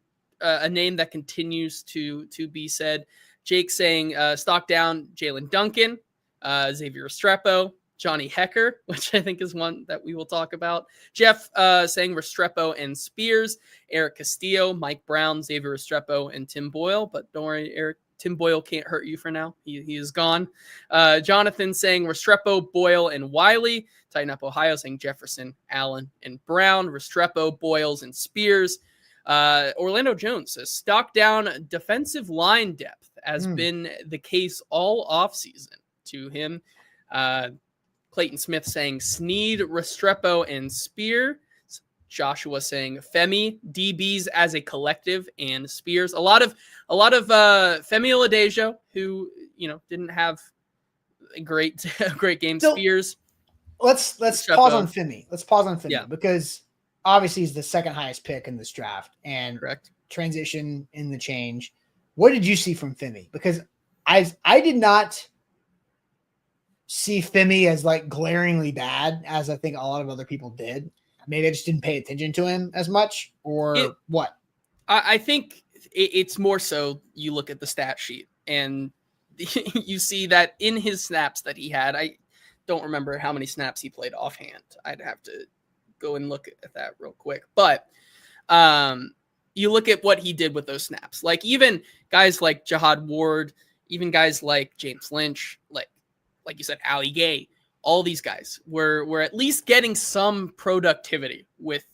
a name that continues to be said. Jake saying stock down Jalen Duncan, Xavier Restrepo, Johnny Hecker, which I think is one that we will talk about. Jeff saying Restrepo and Spears, Eric Castillo, Mike Brown, Xavier Restrepo, and Tim Boyle. But don't worry, Eric. Tim Boyle can't hurt you for now. He is gone. Jonathan saying Restrepo, Boyle, and Wiley. Tighten Up Ohio saying Jefferson, Allen, and Brown. Restrepo, Boyles, and Spears. Orlando Jones says stock down defensive line depth has been the case all offseason to him. Clayton Smith saying Sneed, Restrepo, and Spear. Joshua saying Femi, DBs as a collective, and Spears. A lot of Femi Oladejo, who didn't have a great game. So, Spears. Let's pause on Femi. Let's pause on Femi because obviously he's the second highest pick in this draft and correct transition in the change. What did you see from Femi? Because I did not see Femi as like glaringly bad as I think a lot of other people did. Maybe I just didn't pay attention to him as much or what? I think it's more so you look at the stat sheet and you see that in his snaps that he had, I don't remember how many snaps he played offhand. I'd have to go and look at that real quick. But you look at what he did with those snaps. Like even guys like Jihad Ward, even guys like James Lynch, like you said, Ali Gay, all these guys were at least getting some productivity with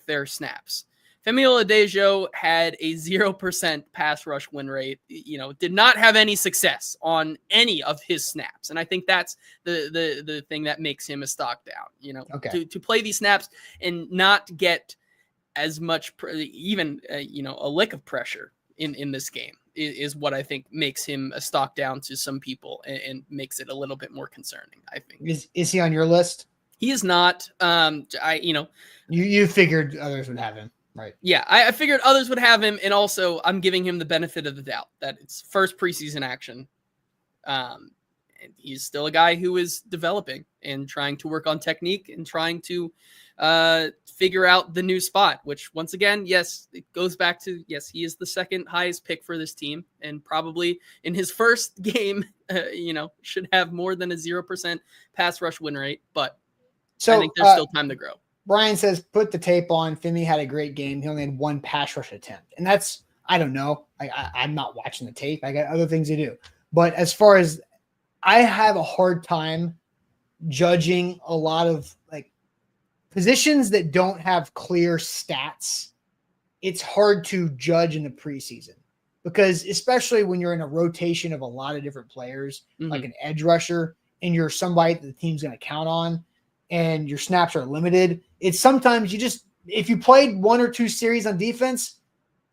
their snaps. Femi Oladejo had a 0% pass rush win rate, did not have any success on any of his snaps. And I think that's the thing that makes him a stock down, to play these snaps and not get as much, a lick of pressure in this game is what I think makes him a stock down to some people and makes it a little bit more concerning, I think. Is he on your list? He is not. You figured others would have him. Right. Yeah, I figured others would have him, and also I'm giving him the benefit of the doubt that it's first preseason action. And he's still a guy who is developing and trying to work on technique and trying to figure out the new spot, which once again, yes, it goes back to, yes, he is the second highest pick for this team and probably in his first game, should have more than a 0% pass rush win rate, but I think there's still time to grow. Brian says, put the tape on. Femi had a great game. He only had one pass rush attempt. And that's, I don't know. I'm not watching the tape. I got other things to do. But as far as I have a hard time judging a lot of like positions that don't have clear stats, it's hard to judge in the preseason because especially when you're in a rotation of a lot of different players, like an edge rusher, and you're somebody that the team's going to count on and your snaps are limited, it's sometimes if you played one or two series on defense,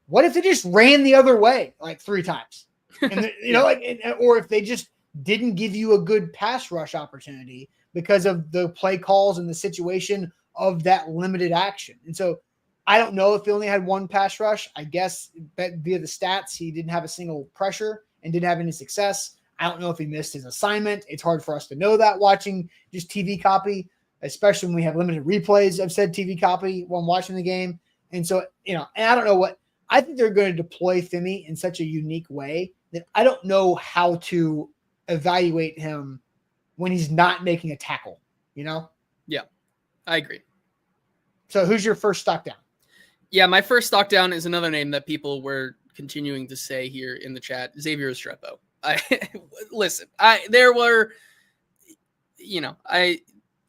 what if they just ran the other way like 3 times? And or if they just didn't give you a good pass rush opportunity because of the play calls and the situation of that limited action. And so I don't know if he only had one pass rush. I guess via the stats, he didn't have a single pressure and didn't have any success. I don't know if he missed his assignment. It's hard for us to know that watching just TV copy, especially when we have limited replays of said TV copy when watching the game. And so, and I don't know what, I think they're going to deploy Femi in such a unique way that I don't know how to evaluate him when he's not making a tackle, Yeah, I agree. So who's your first stock down? Yeah, my first stock down is another name that people were continuing to say here in the chat, Xavier Restrepo.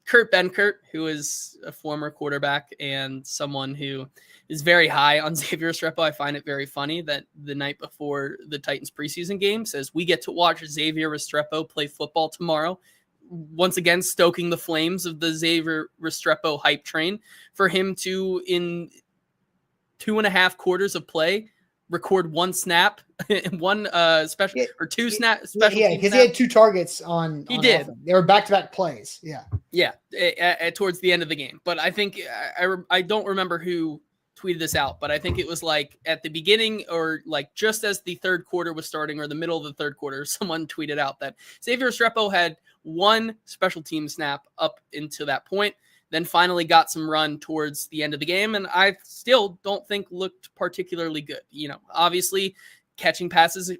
Kurt Benkert, who is a former quarterback and someone who is very high on Xavier Restrepo. I find it very funny that the night before the Titans preseason game says, we get to watch Xavier Restrepo play football tomorrow. Once again, stoking the flames of the Xavier Restrepo hype train for him to, in 2.5 quarters of play, record one snap, one special or two snap special. Yeah, because he had 2 targets on. He did. Offense. They were back-to-back plays. Yeah. Towards the end of the game, but I think I don't remember who tweeted this out, but I think it was like at the beginning or like just as the third quarter was starting or the middle of the third quarter, someone tweeted out that Xavier Restrepo had 1 special team snap up into that point. then finally got some run towards the end of the game. And I still don't think looked particularly good. Obviously catching passes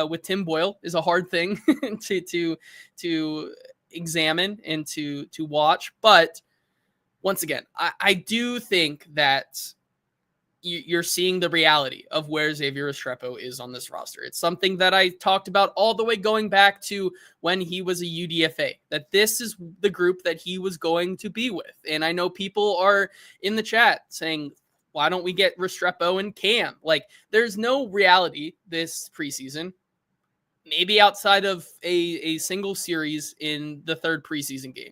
with Tim Boyle is a hard thing to examine and to watch. But once again, I do think that you're seeing the reality of where Xavier Restrepo is on this roster. It's something that I talked about all the way going back to when he was a UDFA, that this is the group that he was going to be with. And I know people are in the chat saying, why don't we get Restrepo and Cam? Like, there's no reality this preseason, maybe outside of a single series in the third preseason game.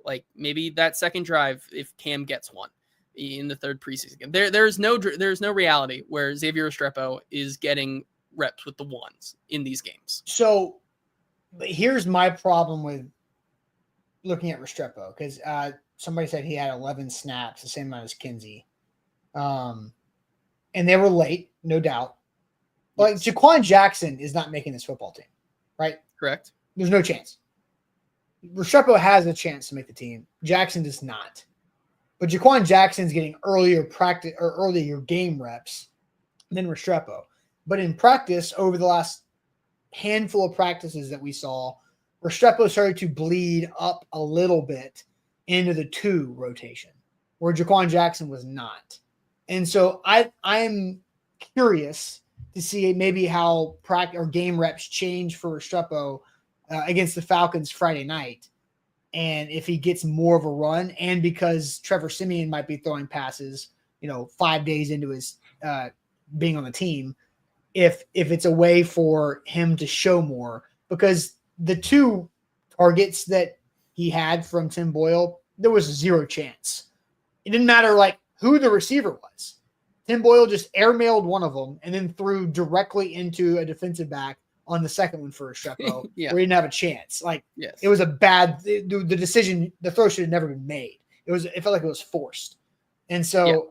Like maybe that second drive, if Cam gets one in the third preseason game. There's no reality where Xavier Restrepo is getting reps with the ones in these games. So here's my problem with looking at Restrepo, because somebody said he had 11 snaps, the same amount as Kinsey. And they were late, no doubt. But yes. Jaquan Jackson is not making this football team, right? Correct. There's no chance. Restrepo has a chance to make the team. Jackson does not. But Jaquan Jackson's getting earlier practice or earlier game reps than Restrepo. But in practice, over the last handful of practices that we saw, Restrepo started to bleed up a little bit into the 2 rotation, where Jaquan Jackson was not. And so I'm curious to see maybe how practice or game reps change for Restrepo against the Falcons Friday night. And if he gets more of a run, and because Trevor Siemian might be throwing passes, 5 days into his being on the team, if it's a way for him to show more, because the 2 targets that he had from Tim Boyle, there was 0 chance. It didn't matter who the receiver was. Tim Boyle just airmailed one of them and then threw directly into a defensive back on the second one for Restrepo, yeah. where he didn't have a chance. Yes. It was a bad the decision. The throw should have never been made. It felt like it was forced. And so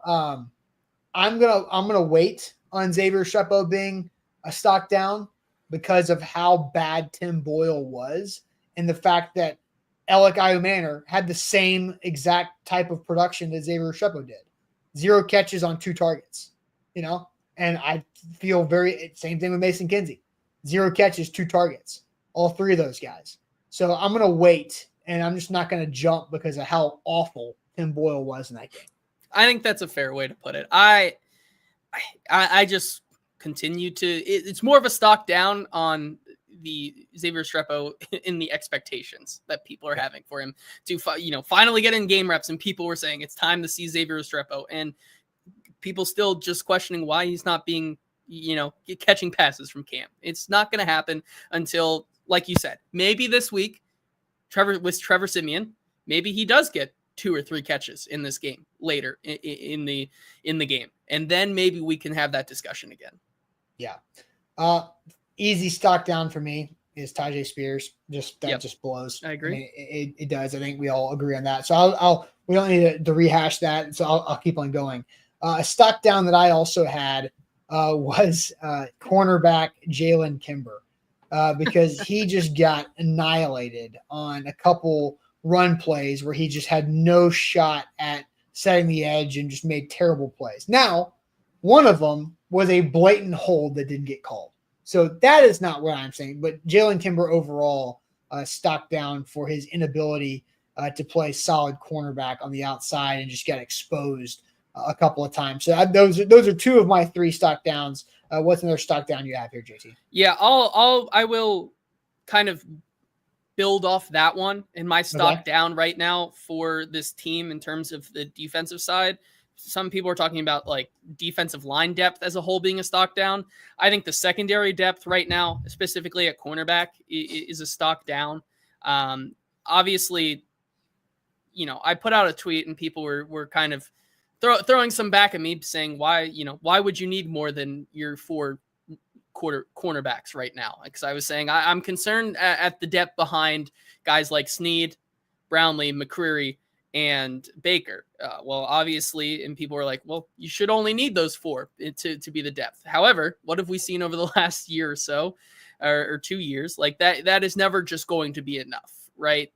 I'm gonna wait on Xavier Restrepo being a stock down because of how bad Tim Boyle was, and the fact that Alec Manor had the same exact type of production that Xavier Restrepo did. 0 catches on 2 targets, and I feel same thing with Mason Kinsey. 0 catches, 2 targets, all 3 of those guys. So I'm going to wait, and I'm just not going to jump because of how awful Tim Boyle was in that game. I think that's a fair way to put it. I just continue to, it's more of a stock down on the Xavier Restrepo in the expectations that people are having for him to, finally get in game reps. And people were saying it's time to see Xavier Restrepo, and people still just questioning why he's not being, catching passes from Cam. It's not going to happen until, like you said, maybe this week, Trevor Siemian, maybe he does get 2 or 3 catches in this game later in the game. And then maybe we can have that discussion again. Yeah. Easy stock down for me is Tajay Spears. Just blows. I agree. It does. I think we all agree on that. So we don't need to rehash that. So I'll keep on going. A stock down that I also had was cornerback Jalen Kimber, because he just got annihilated on a couple run plays where he just had no shot at setting the edge and just made terrible plays. Now, one of them was a blatant hold that didn't get called. So that is not what I'm saying, but Jalen Kimber overall stock down for his inability to play solid cornerback on the outside and just got exposed a couple of times. So those are 2 of my 3 stock downs. What's another stock down you have here, JT? Yeah, I will kind of build off that one in my stock down right now for this team in terms of the defensive side. Some people are talking about defensive line depth as a whole being a stock down. I think the secondary depth right now, specifically at cornerback, is a stock down. Obviously, I put out a tweet and people were kind of throwing some back at me saying, why would you need more than your 4 cornerbacks right now? Because I was saying I'm concerned at the depth behind guys like Snead, Brownlee, McCreary, and Baker. Well, obviously, and people were like, well, you should only need those 4 to be the depth. However, what have we seen over the last year or so, or 2 years? That is never just going to be enough, right?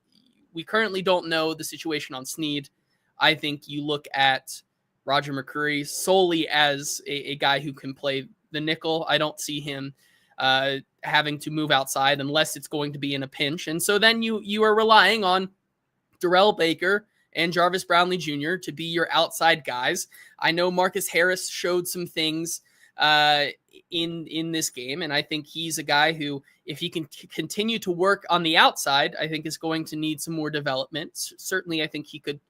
We currently don't know the situation on Snead. I think you look at Roger McCreary solely as a guy who can play the nickel. I don't see him having to move outside unless it's going to be in a pinch. And so then you are relying on Darrell Baker and Jarvis Brownlee Jr. to be your outside guys. I know Marcus Harris showed some things in this game, and I think he's a guy who, if he can continue to work on the outside, I think is going to need some more development. Certainly, I think he could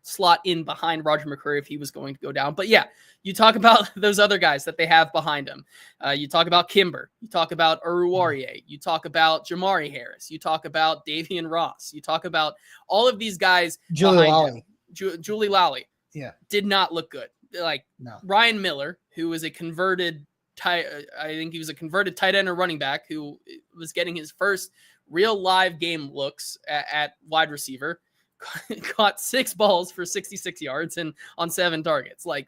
slot in behind Roger McCreary if he was going to go down. But yeah, you talk about those other guys that they have behind him. You talk about Kimber. You talk about Aruarie. You talk about Jamari Harris. You talk about Davian Ross. You talk about all of these guys Julie behind Lally. him. Julie Lally. Yeah. Did not look good. Like No. Ryan Miller, who was a converted tight, I think he was a converted tight end or running back who was getting his first real live game looks at wide receiver. Caught 6 balls for 66 yards and on 7 targets. Like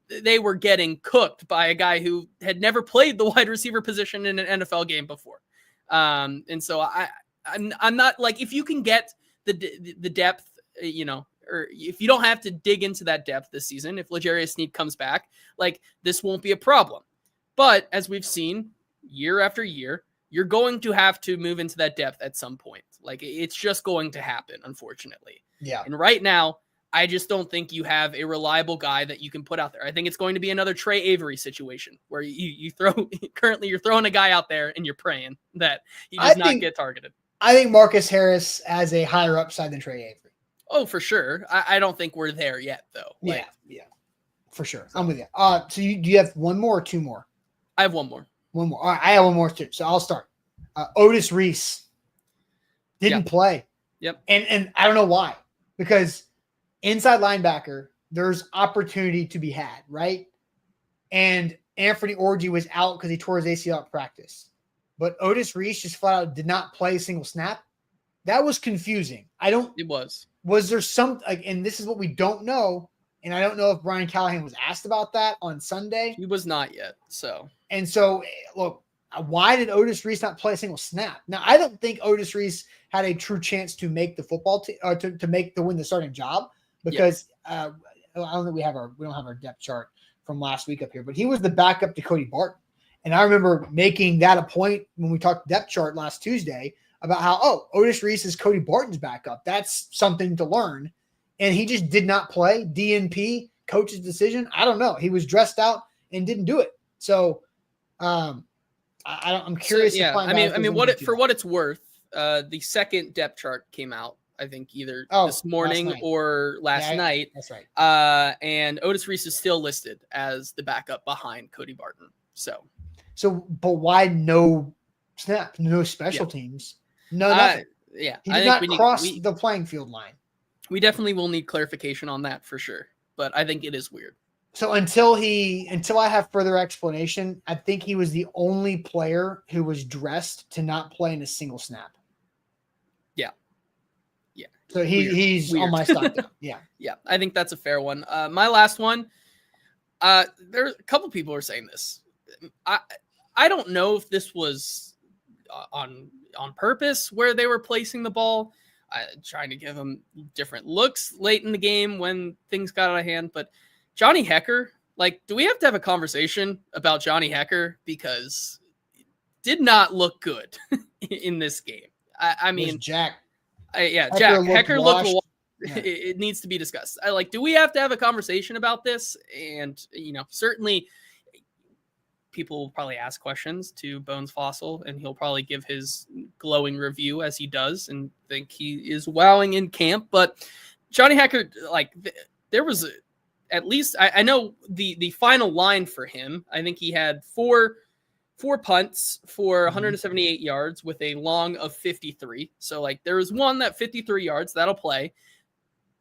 they were getting cooked by a guy who had never played the wide receiver position in an NFL game before. And so I'm not like, if you can get the depth, or if you don't have to dig into that depth this season, if L'Jarius Sneed comes back, like this won't be a problem. But as we've seen year after year, you're going to have to move into that depth at some point. Like it's just going to happen, unfortunately. Yeah. And right now, I just don't think you have a reliable guy that you can put out there. I think it's going to be another Trey Avery situation where you're throwing a guy out there and you're praying that he does not get targeted. I think Marcus Harris has a higher upside than Trey Avery. Oh, for sure. I don't think we're there yet, though. Yeah, for sure. I'm with you. So do you have one more or 2 more? I have one more. One more. All right, I have one more too. So I'll start. Otis Reese didn't play. Yep. And I don't know why. Because inside linebacker, there's opportunity to be had, right? And Anthony Orji was out because he tore his ACL at practice. But Otis Reese just flat out did not play a single snap. That was confusing. It was. Was there some, and this is what we don't know, and I don't know if Brian Callahan was asked about that on Sunday. He was not yet, so. And so, look, why did Otis Reese not play a single snap? Now, I don't think Otis Reese had a true chance to make the football team, to win the starting job, because I don't think we don't have our depth chart from last week up here, but he was the backup to Cody Barton. And I remember making that a point when we talked depth chart last Tuesday about how, Otis Reese is Cody Barton's backup. That's something to learn. And he just did not play. DNP, coach's decision. I don't know. He was dressed out and didn't do it. So I'm curious. So, yeah, I mean, for what it's worth, the second depth chart came out, I think either this morning or last night. That's right. And Otis Reese is still listed as the backup behind Cody Barton. So, but why no snap, no special teams? No, nothing. He did not cross the playing field line. We definitely will need clarification on that for sure, but I think it is weird. So until I have further explanation, I think he was the only player who was dressed to not play in a single snap. Yeah. So he's on my stock down. Yeah. Yeah, I think that's a fair one. My last one, there's a couple people are saying this. I don't know if this was on purpose where they were placing the ball, trying to give him different looks late in the game when things got out of hand. But Johnny Hekker, like, do we have to have a conversation about Johnny Hekker? Because did not look good in this game. I mean, Jack. Hekker looked washed. Yeah. It needs to be discussed. Do we have to have a conversation about this? And, certainly people will probably ask questions to Bones Fossil, and he'll probably give his glowing review as he does and think he is wowing in camp. But Johnny Hekker, there was at least I know the final line for him. I think he had four punts for 178 yards with a long of 53. So there was one that 53 yards that'll play.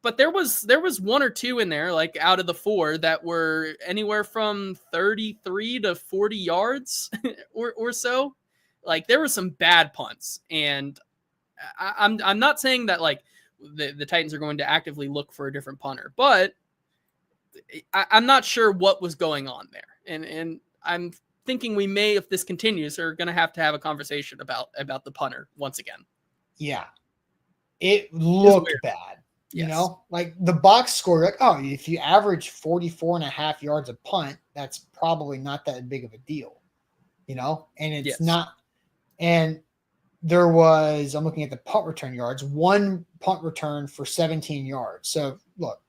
But there was one or two in there, out of the 4 that were anywhere from 33 to 40 yards or so. There were some bad punts, and I'm not saying that the Titans are going to actively look for a different punter, but I'm not sure what was going on there, and I'm thinking we may, if this continues, are going to have a conversation about the punter once again. Yeah, it looked bad. Yes. Like the box score, like, oh, if you average 44.5 yards a punt, that's probably not that big of a deal, and it's Yes. not. And there was, I'm looking at the punt return yards, one punt return for 17 yards. So look,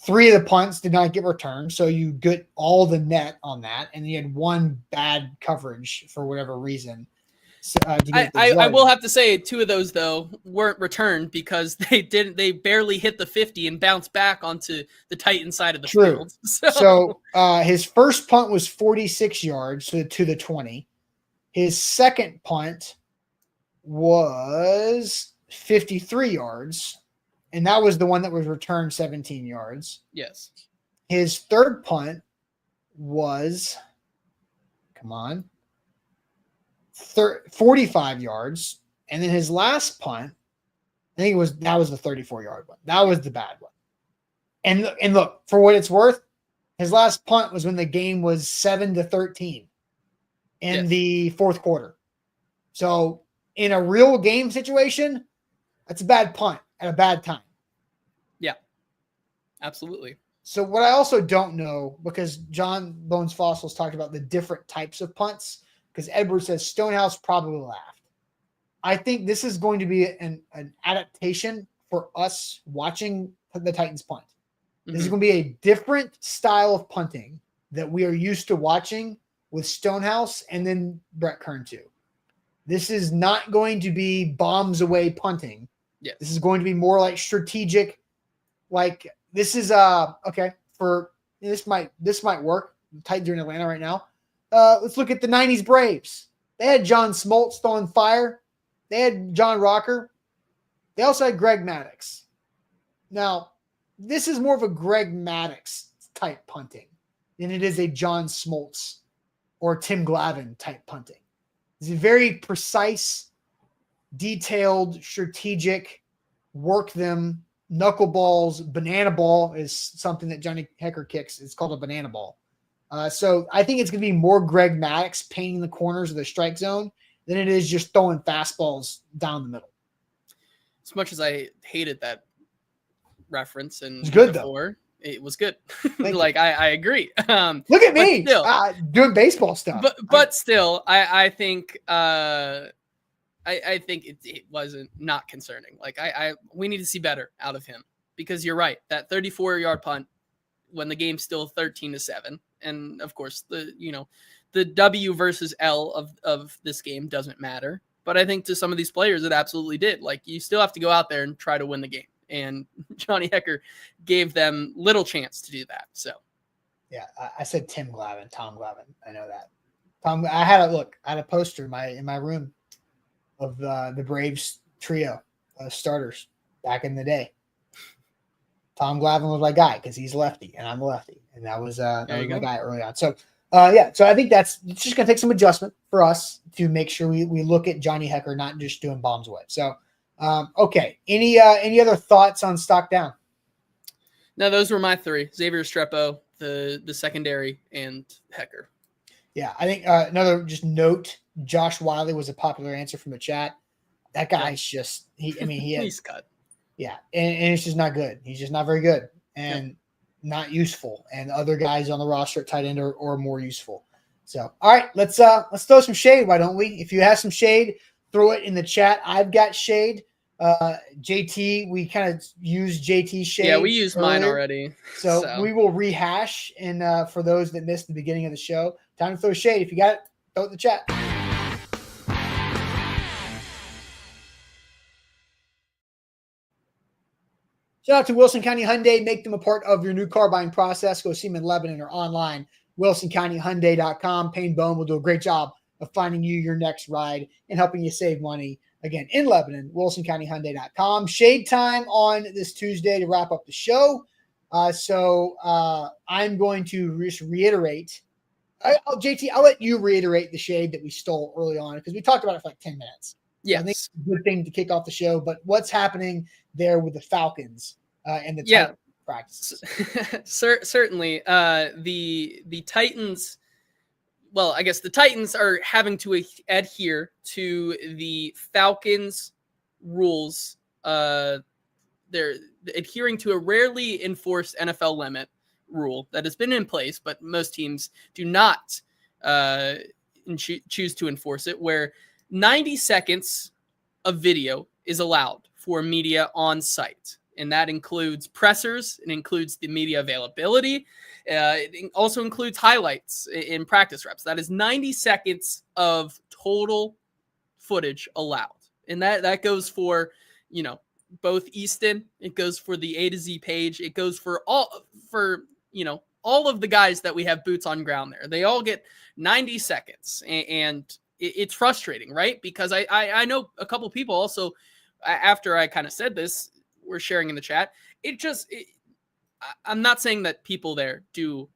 3 of the punts did not get returned. So you get all the net on that. And you had one bad coverage for whatever reason. To get I will have to say 2 of those though weren't returned because they barely hit the 50 and bounced back onto the Titan side of the field. So his first punt was 46 yards to the 20. His second punt was 53 yards, and that was the one that was returned 17 yards. Yes. His third punt was, 45 yards, and then his last punt, I think that was the 34-yard one. That was the bad one. And look, for what it's worth, his last punt was when the game was 7-13 in the fourth quarter. So in a real game situation, that's a bad punt at a bad time. Yeah, absolutely. So what I also don't know, because John Bones Fossils talked about the different types of punts, because Edward says Stonehouse probably laughed. I think this is going to be an adaptation for us watching the Titans punt. This is going to be a different style of punting that we are used to watching with Stonehouse and then Brett Kern too. This is not going to be bombs away punting. Yes. This is going to be more like strategic. Like this is okay for this might work. Titans are in Atlanta right now. Let's look at the 90s Braves. They had John Smoltz throwing fire. They had John Rocker. They also had Greg Maddux. Now, this is more of a Greg Maddux type punting than it is a John Smoltz or Tim Glavine type punting. It's a very precise, detailed, strategic, work them, knuckleballs, banana ball is something that Johnny Hecker kicks. It's called a banana ball. So I think it's going to be more Greg Maddux painting the corners of the strike zone than it is just throwing fastballs down the middle. As much as I hated that reference and it's good though. It was good. Like I agree. Look at me still, doing baseball stuff. But still, I think I think it wasn't not concerning. Like we need to see better out of him, because you're right. That 34-yard punt when the game's still 13-7, and of course the W versus L of this game doesn't matter. But I think to some of these players, it absolutely did. Like, you still have to go out there and try to win the game. And Johnny Hecker gave them little chance to do that. So, yeah, I said Tom Glavine. I know that. I had a poster in my room of the Braves trio of starters back in the day. Tom Glavine was my guy because he's lefty and I'm lefty, and that was my guy early on. So, so I think it's just gonna take some adjustment for us to make sure we look at Johnny Hecker not just doing bombs away. So, okay. Any other thoughts on stock down? No, those were my 3: Xavier Restrepo, the secondary, and Hecker. Yeah, I think another just note: Josh Wiley was a popular answer from the chat. That guy's just he's cut. Yeah, and it's just not good. He's just not very good and not useful. And other guys on the roster at tight end are more useful. So, all right, let's throw some shade. Why don't we? If you have some shade, throw it in the chat. I've got shade. JT, we kind of used JT shade. Yeah, we used mine already. So we will rehash. And for those that missed the beginning of the show, time to throw shade. If you got it, throw it in the chat. Shout out to Wilson County Hyundai. Make them a part of your new car buying process. Go see them in Lebanon or online. WilsonCountyHyundai.com. Payne Bone will do a great job of finding you your next ride and helping you save money. Again, in Lebanon, WilsonCountyHyundai.com. Shade time on this Tuesday to wrap up the show. So I'm going to just reiterate. JT, I'll let you reiterate the shade that we stole early on because we talked about it for like 10 minutes. Yeah, I think it's a good thing to kick off the show. But what's happening there with the Falcons and the practices? Certainly. The Titans. Well, I guess the Titans are having to adhere to the Falcons rules they're adhering to a rarely enforced NFL limit rule that has been in place, but most teams do not choose to enforce it, where 90 seconds of video is allowed for media on site. And that includes pressers. It includes the media availability. It also includes highlights in practice reps. That is 90 seconds of total footage allowed. And that goes for, both Easton. It goes for the A to Z page. It goes for all of the guys that we have boots on ground there. They all get 90 seconds. And it's frustrating, right? Because I know a couple people also, after I kind of said this, we're sharing in the chat. I'm not saying that people there do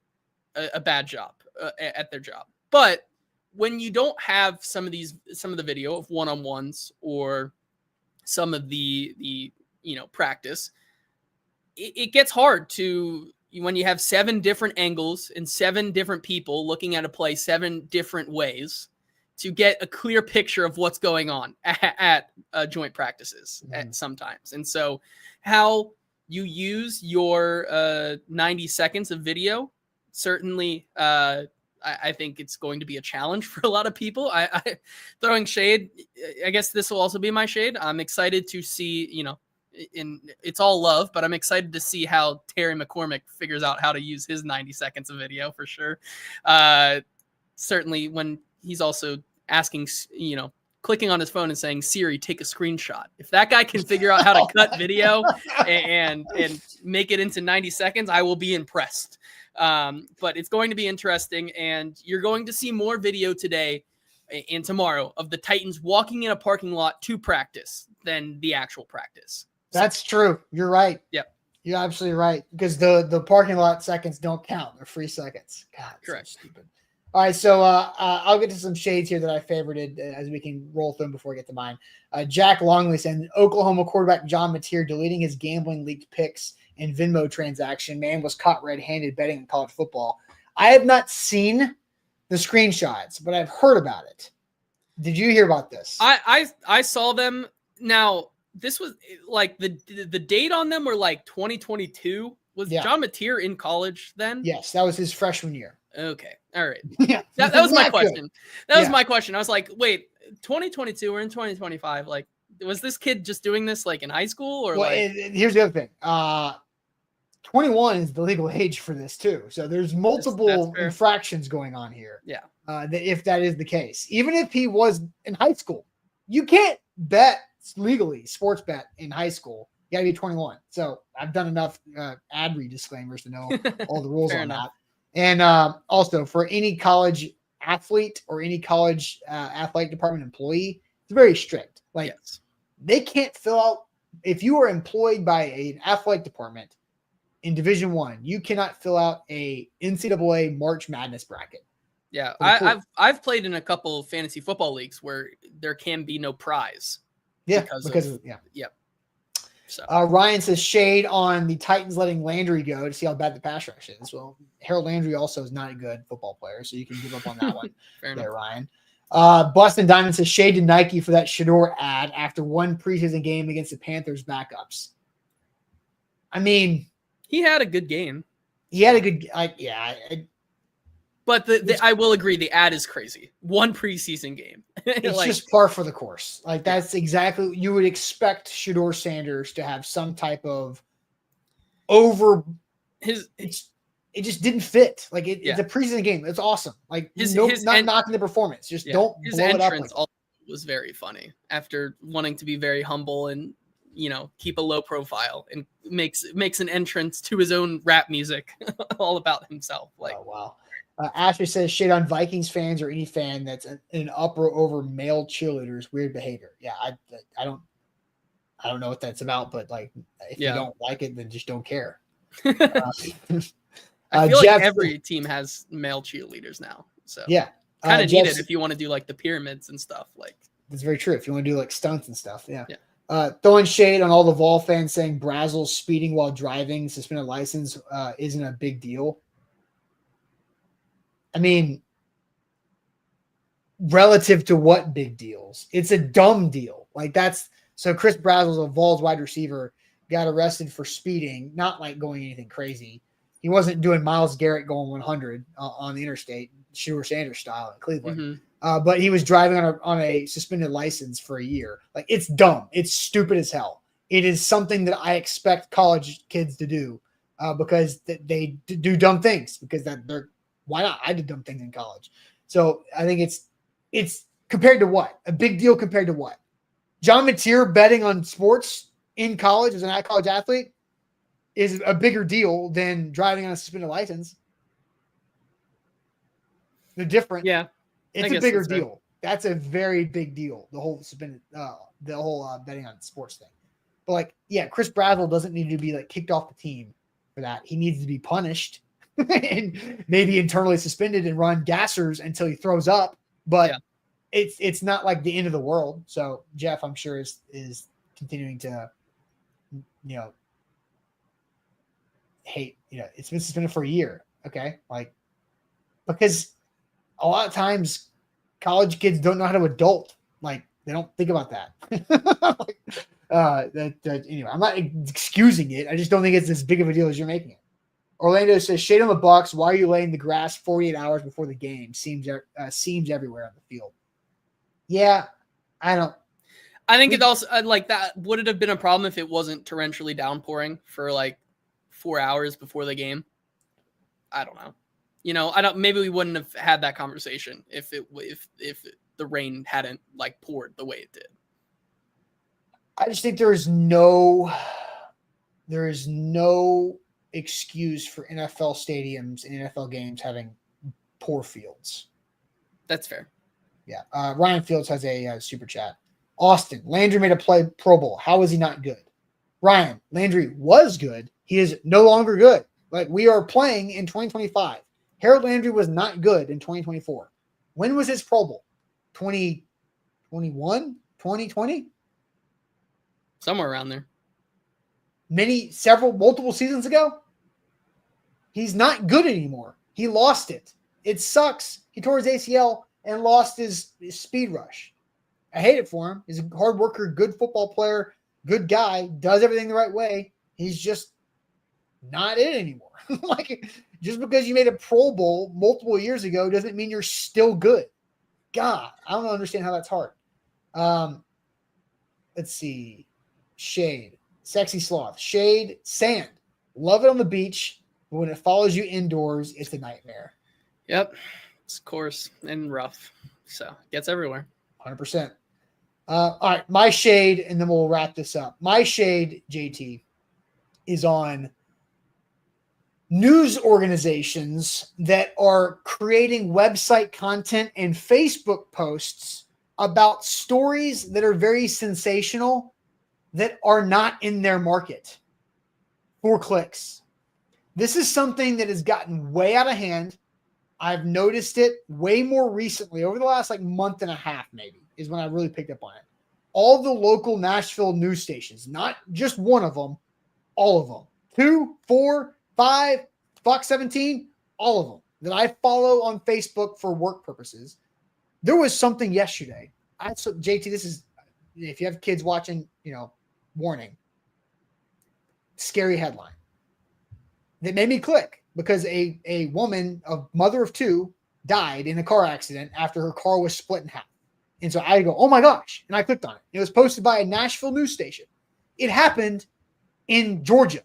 a bad job at their job, but when you don't have some of the video of one-on-ones or some of the practice, it gets hard when you have 7 different angles and 7 different people looking at a play 7 different ways to get a clear picture of what's going on at joint practices sometimes. And so how you use your 90 seconds of video, certainly I think it's going to be a challenge for a lot of people. I throwing shade, I guess this will also be my shade. I'm excited to see, it's all love, but I'm excited to see how Terry McCormick figures out how to use his 90 seconds of video for sure. Certainly when he's also asking, clicking on his phone and saying, Siri, take a screenshot. If that guy can figure out how to cut video and make it into 90 seconds, I will be impressed. But it's going to be interesting, and you're going to see more video today and tomorrow of the Titans walking in a parking lot to practice than the actual practice. That's true. You're right. Yep. You're absolutely right, because the parking lot seconds don't count. They're free seconds. God, correct. So stupid. All right, so I'll get to some shades here that I favorited as we can roll through them before I get to mine. Jack Longley saying Oklahoma quarterback John Mateer deleting his gambling leaked picks and Venmo transaction. Man was caught red-handed betting in college football. I have not seen the screenshots, but I've heard about it. Did you hear about this? I saw them. Now, this was like the date on them were like 2022. Was John Mateer in college then? Yes, that was his freshman year. Okay. All right. Yeah. That was my question. That was my question. I was like, wait, 2022, we're in 2025. Like, was this kid just doing this like in high school or here's the other thing. 21 is the legal age for this too. So there's multiple infractions going on here. Yeah. If that is the case, even if he was in high school, you can't bet legally, sports bet in high school. You gotta be 21. So I've done enough ad read disclaimers to know all the rules on that. And also for any college athlete or any college athletic department employee, it's very strict. Like they can't fill out, if you are employed by an athletic department in Division I, you cannot fill out a NCAA March Madness bracket. Yeah, I've played in a couple of fantasy football leagues where there can be no prize. Yeah, because So Ryan says shade on the Titans letting Landry go to see how bad the pass rush is. Well, Harold Landry also is not a good football player, so you can give up on that one there, Ryan. Boston Diamond says shade to Nike for that Shador ad after one preseason game against the Panthers backups. I mean, he had a good game. He had a good, but I will agree, the ad is crazy. One preseason game. It's just par for the course. Like that's exactly, you would expect Shador Sanders to have some type of it just didn't fit. Like it's a preseason game. It's awesome. Like not knocking the performance. Just don't his blow it up. Entrance also was very funny after wanting to be very humble and keep a low profile, and makes an entrance to his own rap music all about himself. Like, oh wow. Ashley says shade on Vikings fans or any fan that's an uproar over male cheerleaders. Weird behavior. Yeah, I don't know what that's about, but like if you don't like it, then just don't care. I feel like every team has male cheerleaders now. So kind of need it if you want to do like the pyramids and stuff. Like that's very true. If you want to do like stunts and stuff, throwing shade on all the Vol fans saying Brazel's speeding while driving, suspended license isn't a big deal. I mean, relative to what big deals? It's a dumb deal. Like so Chris Brazel's a Vols wide receiver got arrested for speeding, not like going anything crazy. He wasn't doing Myles Garrett going 100 on the interstate, Shedeur Sanders style in Cleveland. Mm-hmm. But he was driving on a suspended license for a year. Like, it's dumb. It's stupid as hell. It is something that I expect college kids to do because they do dumb things because why not? I did dumb things in college. So I think it's compared to what? A big deal compared to what? John Mateer betting on sports in college as an college athlete is a bigger deal than driving on a suspended license. They're different. Yeah. It's a bigger deal. That's a very big deal. The whole suspended, betting on sports thing. But like, yeah, Chris Bradwell doesn't need to be like kicked off the team for that. He needs to be punished and maybe internally suspended and run gassers until he throws up. But it's not like the end of the world. So Jeff, I'm sure is continuing to, hate. It's been suspended for a year. Okay, like because a lot of times college kids don't know how to adult. Like they don't think about that. Anyway, I'm not excusing it. I just don't think it's as big of a deal as you're making it. Orlando says, shade on the Bucks. Why are you laying the grass 48 hours before the game? Seems everywhere on the field. Yeah, I think it also like that. Would it have been a problem if it wasn't torrentially downpouring for like 4 hours before the game? I don't know. Maybe we wouldn't have had that conversation if the rain hadn't like poured the way it did. I just think there is no excuse for NFL stadiums and NFL games having poor fields. That's fair. Yeah. Ryan Fields has a super chat. Austin, Landry made a Pro Bowl. How is he not good? Ryan, Landry was good. He is no longer good. Like, we are playing in 2025. Harold Landry was not good in 2024. When was his Pro Bowl? 2021? 2020? Somewhere around there. Multiple seasons ago? He's not good anymore. He lost it. It sucks. He tore his ACL and lost his speed rush. I hate it for him. He's a hard worker, good football player, good guy, does everything the right way. He's just not it anymore. Like, just because you made a Pro Bowl multiple years ago doesn't mean you're still good. God, I don't understand how that's hard. Let's see. Shade. Sexy sloth. Shade. Sand. Love it on the beach, but when it follows you indoors, it's a nightmare. Yep. It's coarse and rough. So it gets everywhere. 100%. All right. My shade, and then we'll wrap this up. My shade, JT, is on news organizations that are creating website content and Facebook posts about stories that are very sensational that are not in their market for clicks. This is something that has gotten way out of hand. I've noticed it way more recently over the last month and a half, maybe, is when I really picked up on it. All the local Nashville news stations, not just one of them, all of them. 2, 4, 5, Fox 17, all of them that I follow on Facebook for work purposes. There was something yesterday. JT, this is, if you have kids watching, warning. Scary headline. That made me click because a woman, a mother of 2, died in a car accident after her car was split in half. And so I go, oh my gosh. And I clicked on it. It was posted by a Nashville news station. It happened in Georgia.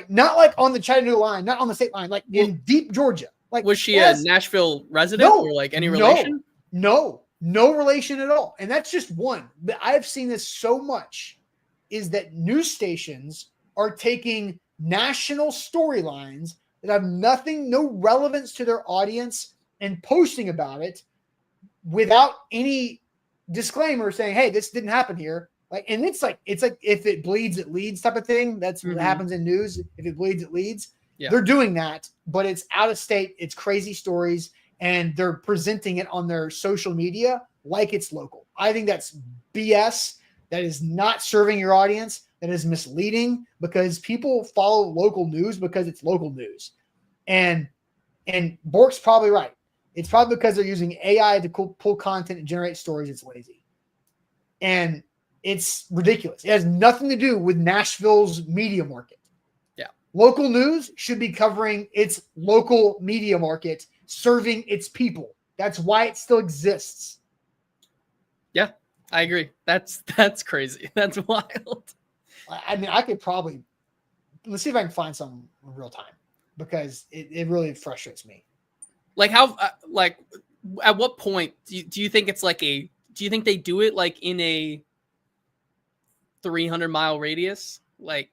Not like on the Chattanooga line, not on the state line, in deep Georgia. Was she a Nashville resident or any relation? No relation at all. And that's just one. But I've seen this so much is that news stations are taking national storylines that have no relevance to their audience and posting about it without any disclaimer saying, hey, this didn't happen here. And it's like if it bleeds, it leads type of thing. That's what happens in news. If it bleeds, it leads. Yeah. They're doing that, but it's out of state. It's crazy stories, and they're presenting it on their social media like it's local. I think that's BS. That is not serving your audience. That is misleading because people follow local news because it's local news. And Bork's probably right. It's probably because they're using AI to pull content and generate stories. It's lazy. And It's ridiculous. It has nothing to do with Nashville's media market. Yeah. Local news should be covering its local media market, serving its people. That's why it still exists. Yeah, I agree. That's crazy. That's wild. I mean, I could probably let's see if I can find some in real time because it really frustrates me. Like how like at what point do you think it's like do you think they do it like in a 300-mile radius? Like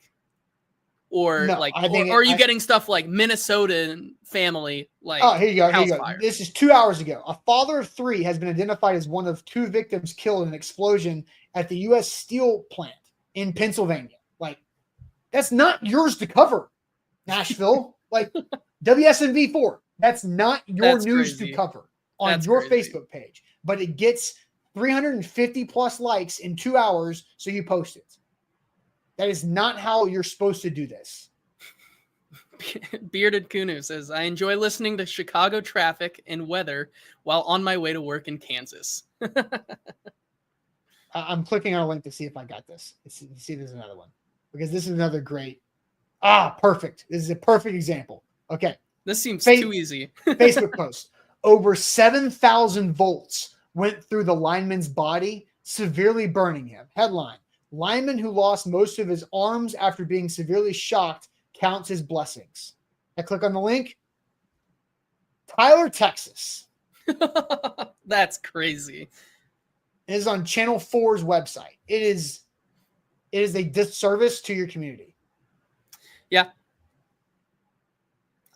or No, like I think or are you getting stuff like Minnesota family like oh, here you go. Here you go. fire? This is 2 hours ago. A father of 3 has been identified as one of 2 victims killed in an explosion at the U.S. steel plant in Pennsylvania. Like, that's not yours to cover, Nashville. Like, WSMV4, that's not your news crazy. to cover on That's your crazy. Facebook page. But it gets 350 plus likes in 2 hours, so you post it. That is not how you're supposed to do this. Bearded Kunu says, I enjoy listening to Chicago traffic and weather while on my way to work in Kansas. I'm clicking on a link to see if I got this. Let's see, there's another one because this is another great. Perfect. This is a perfect example. Okay. This seems too easy. Facebook post. Over 7,000 volts went through the lineman's body, severely burning him. Headline. Lineman who lost most of his arms after being severely shocked counts his blessings. I click on the link. Tyler, Texas. That's crazy. It is on Channel 4's website. It is a disservice to your community. Yeah.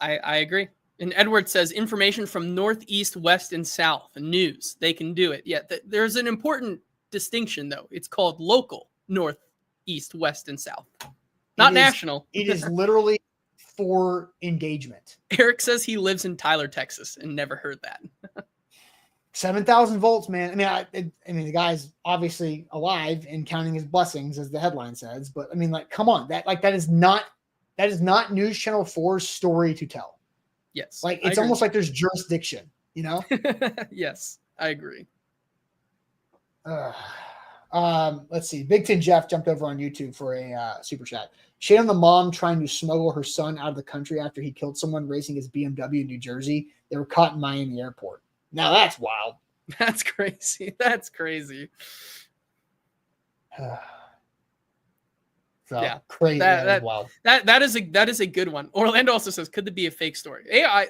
I agree. And Edward says information from Northeast, West, and South news. They can do it. Yeah. There's an important distinction though. It's called local, North, East, West, and South. Not national. It is literally for engagement. Eric says he lives in Tyler, Texas, and never heard that. 7,000 volts, man. I mean, the guy's obviously alive and counting his blessings, as the headline says. But I mean, like, come on, that is not News Channel 4's story to tell. Yes, like it's almost like there's jurisdiction, you know? Yes, I agree. Let's see. Big Ten Jeff jumped over on YouTube for a super chat. Shade on the mom trying to smuggle her son out of the country after he killed someone racing his BMW in New Jersey. They were caught in Miami airport. Now that's wild. That's crazy. That's crazy. So, yeah, crazy. That wild. That is a good one. Orlando also says, could it be a fake story? AI,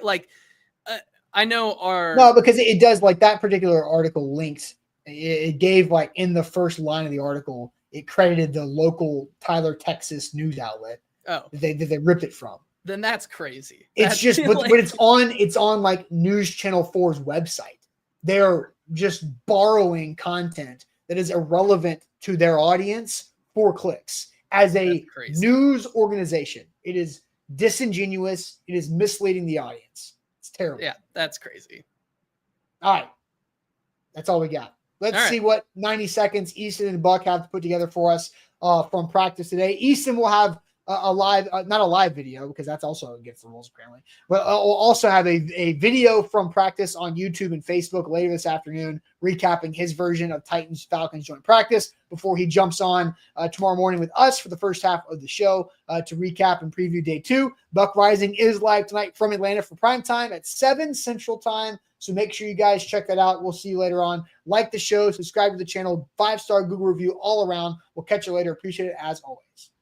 I know no, because it does, like, that particular article links. It gave, like, in the first line of the article, it credited the local Tyler, Texas news outlet. Oh, they ripped it from. Then that's crazy. It's just, but it's on like News Channel 4's website. They're just borrowing content that is irrelevant to their audience for clicks. As a news organization, it is disingenuous. It is misleading the audience. It's terrible. Yeah, that's crazy. All right. That's all we got. Let's see what 90 seconds Easton and Buck have to put together for us from practice today. Easton will have a live, not a live video because that's also against the rules apparently, but we'll also have a video from practice on YouTube and Facebook later this afternoon, recapping his version of Titans Falcons joint practice before he jumps on tomorrow morning with us for the first half of the show to recap and preview day 2. Buck Rising is live tonight from Atlanta for prime time at 7 Central Time. So make sure you guys check that out. We'll see you later on. Like the show, subscribe to the channel, 5-star Google review all around. We'll catch you later. Appreciate it as always.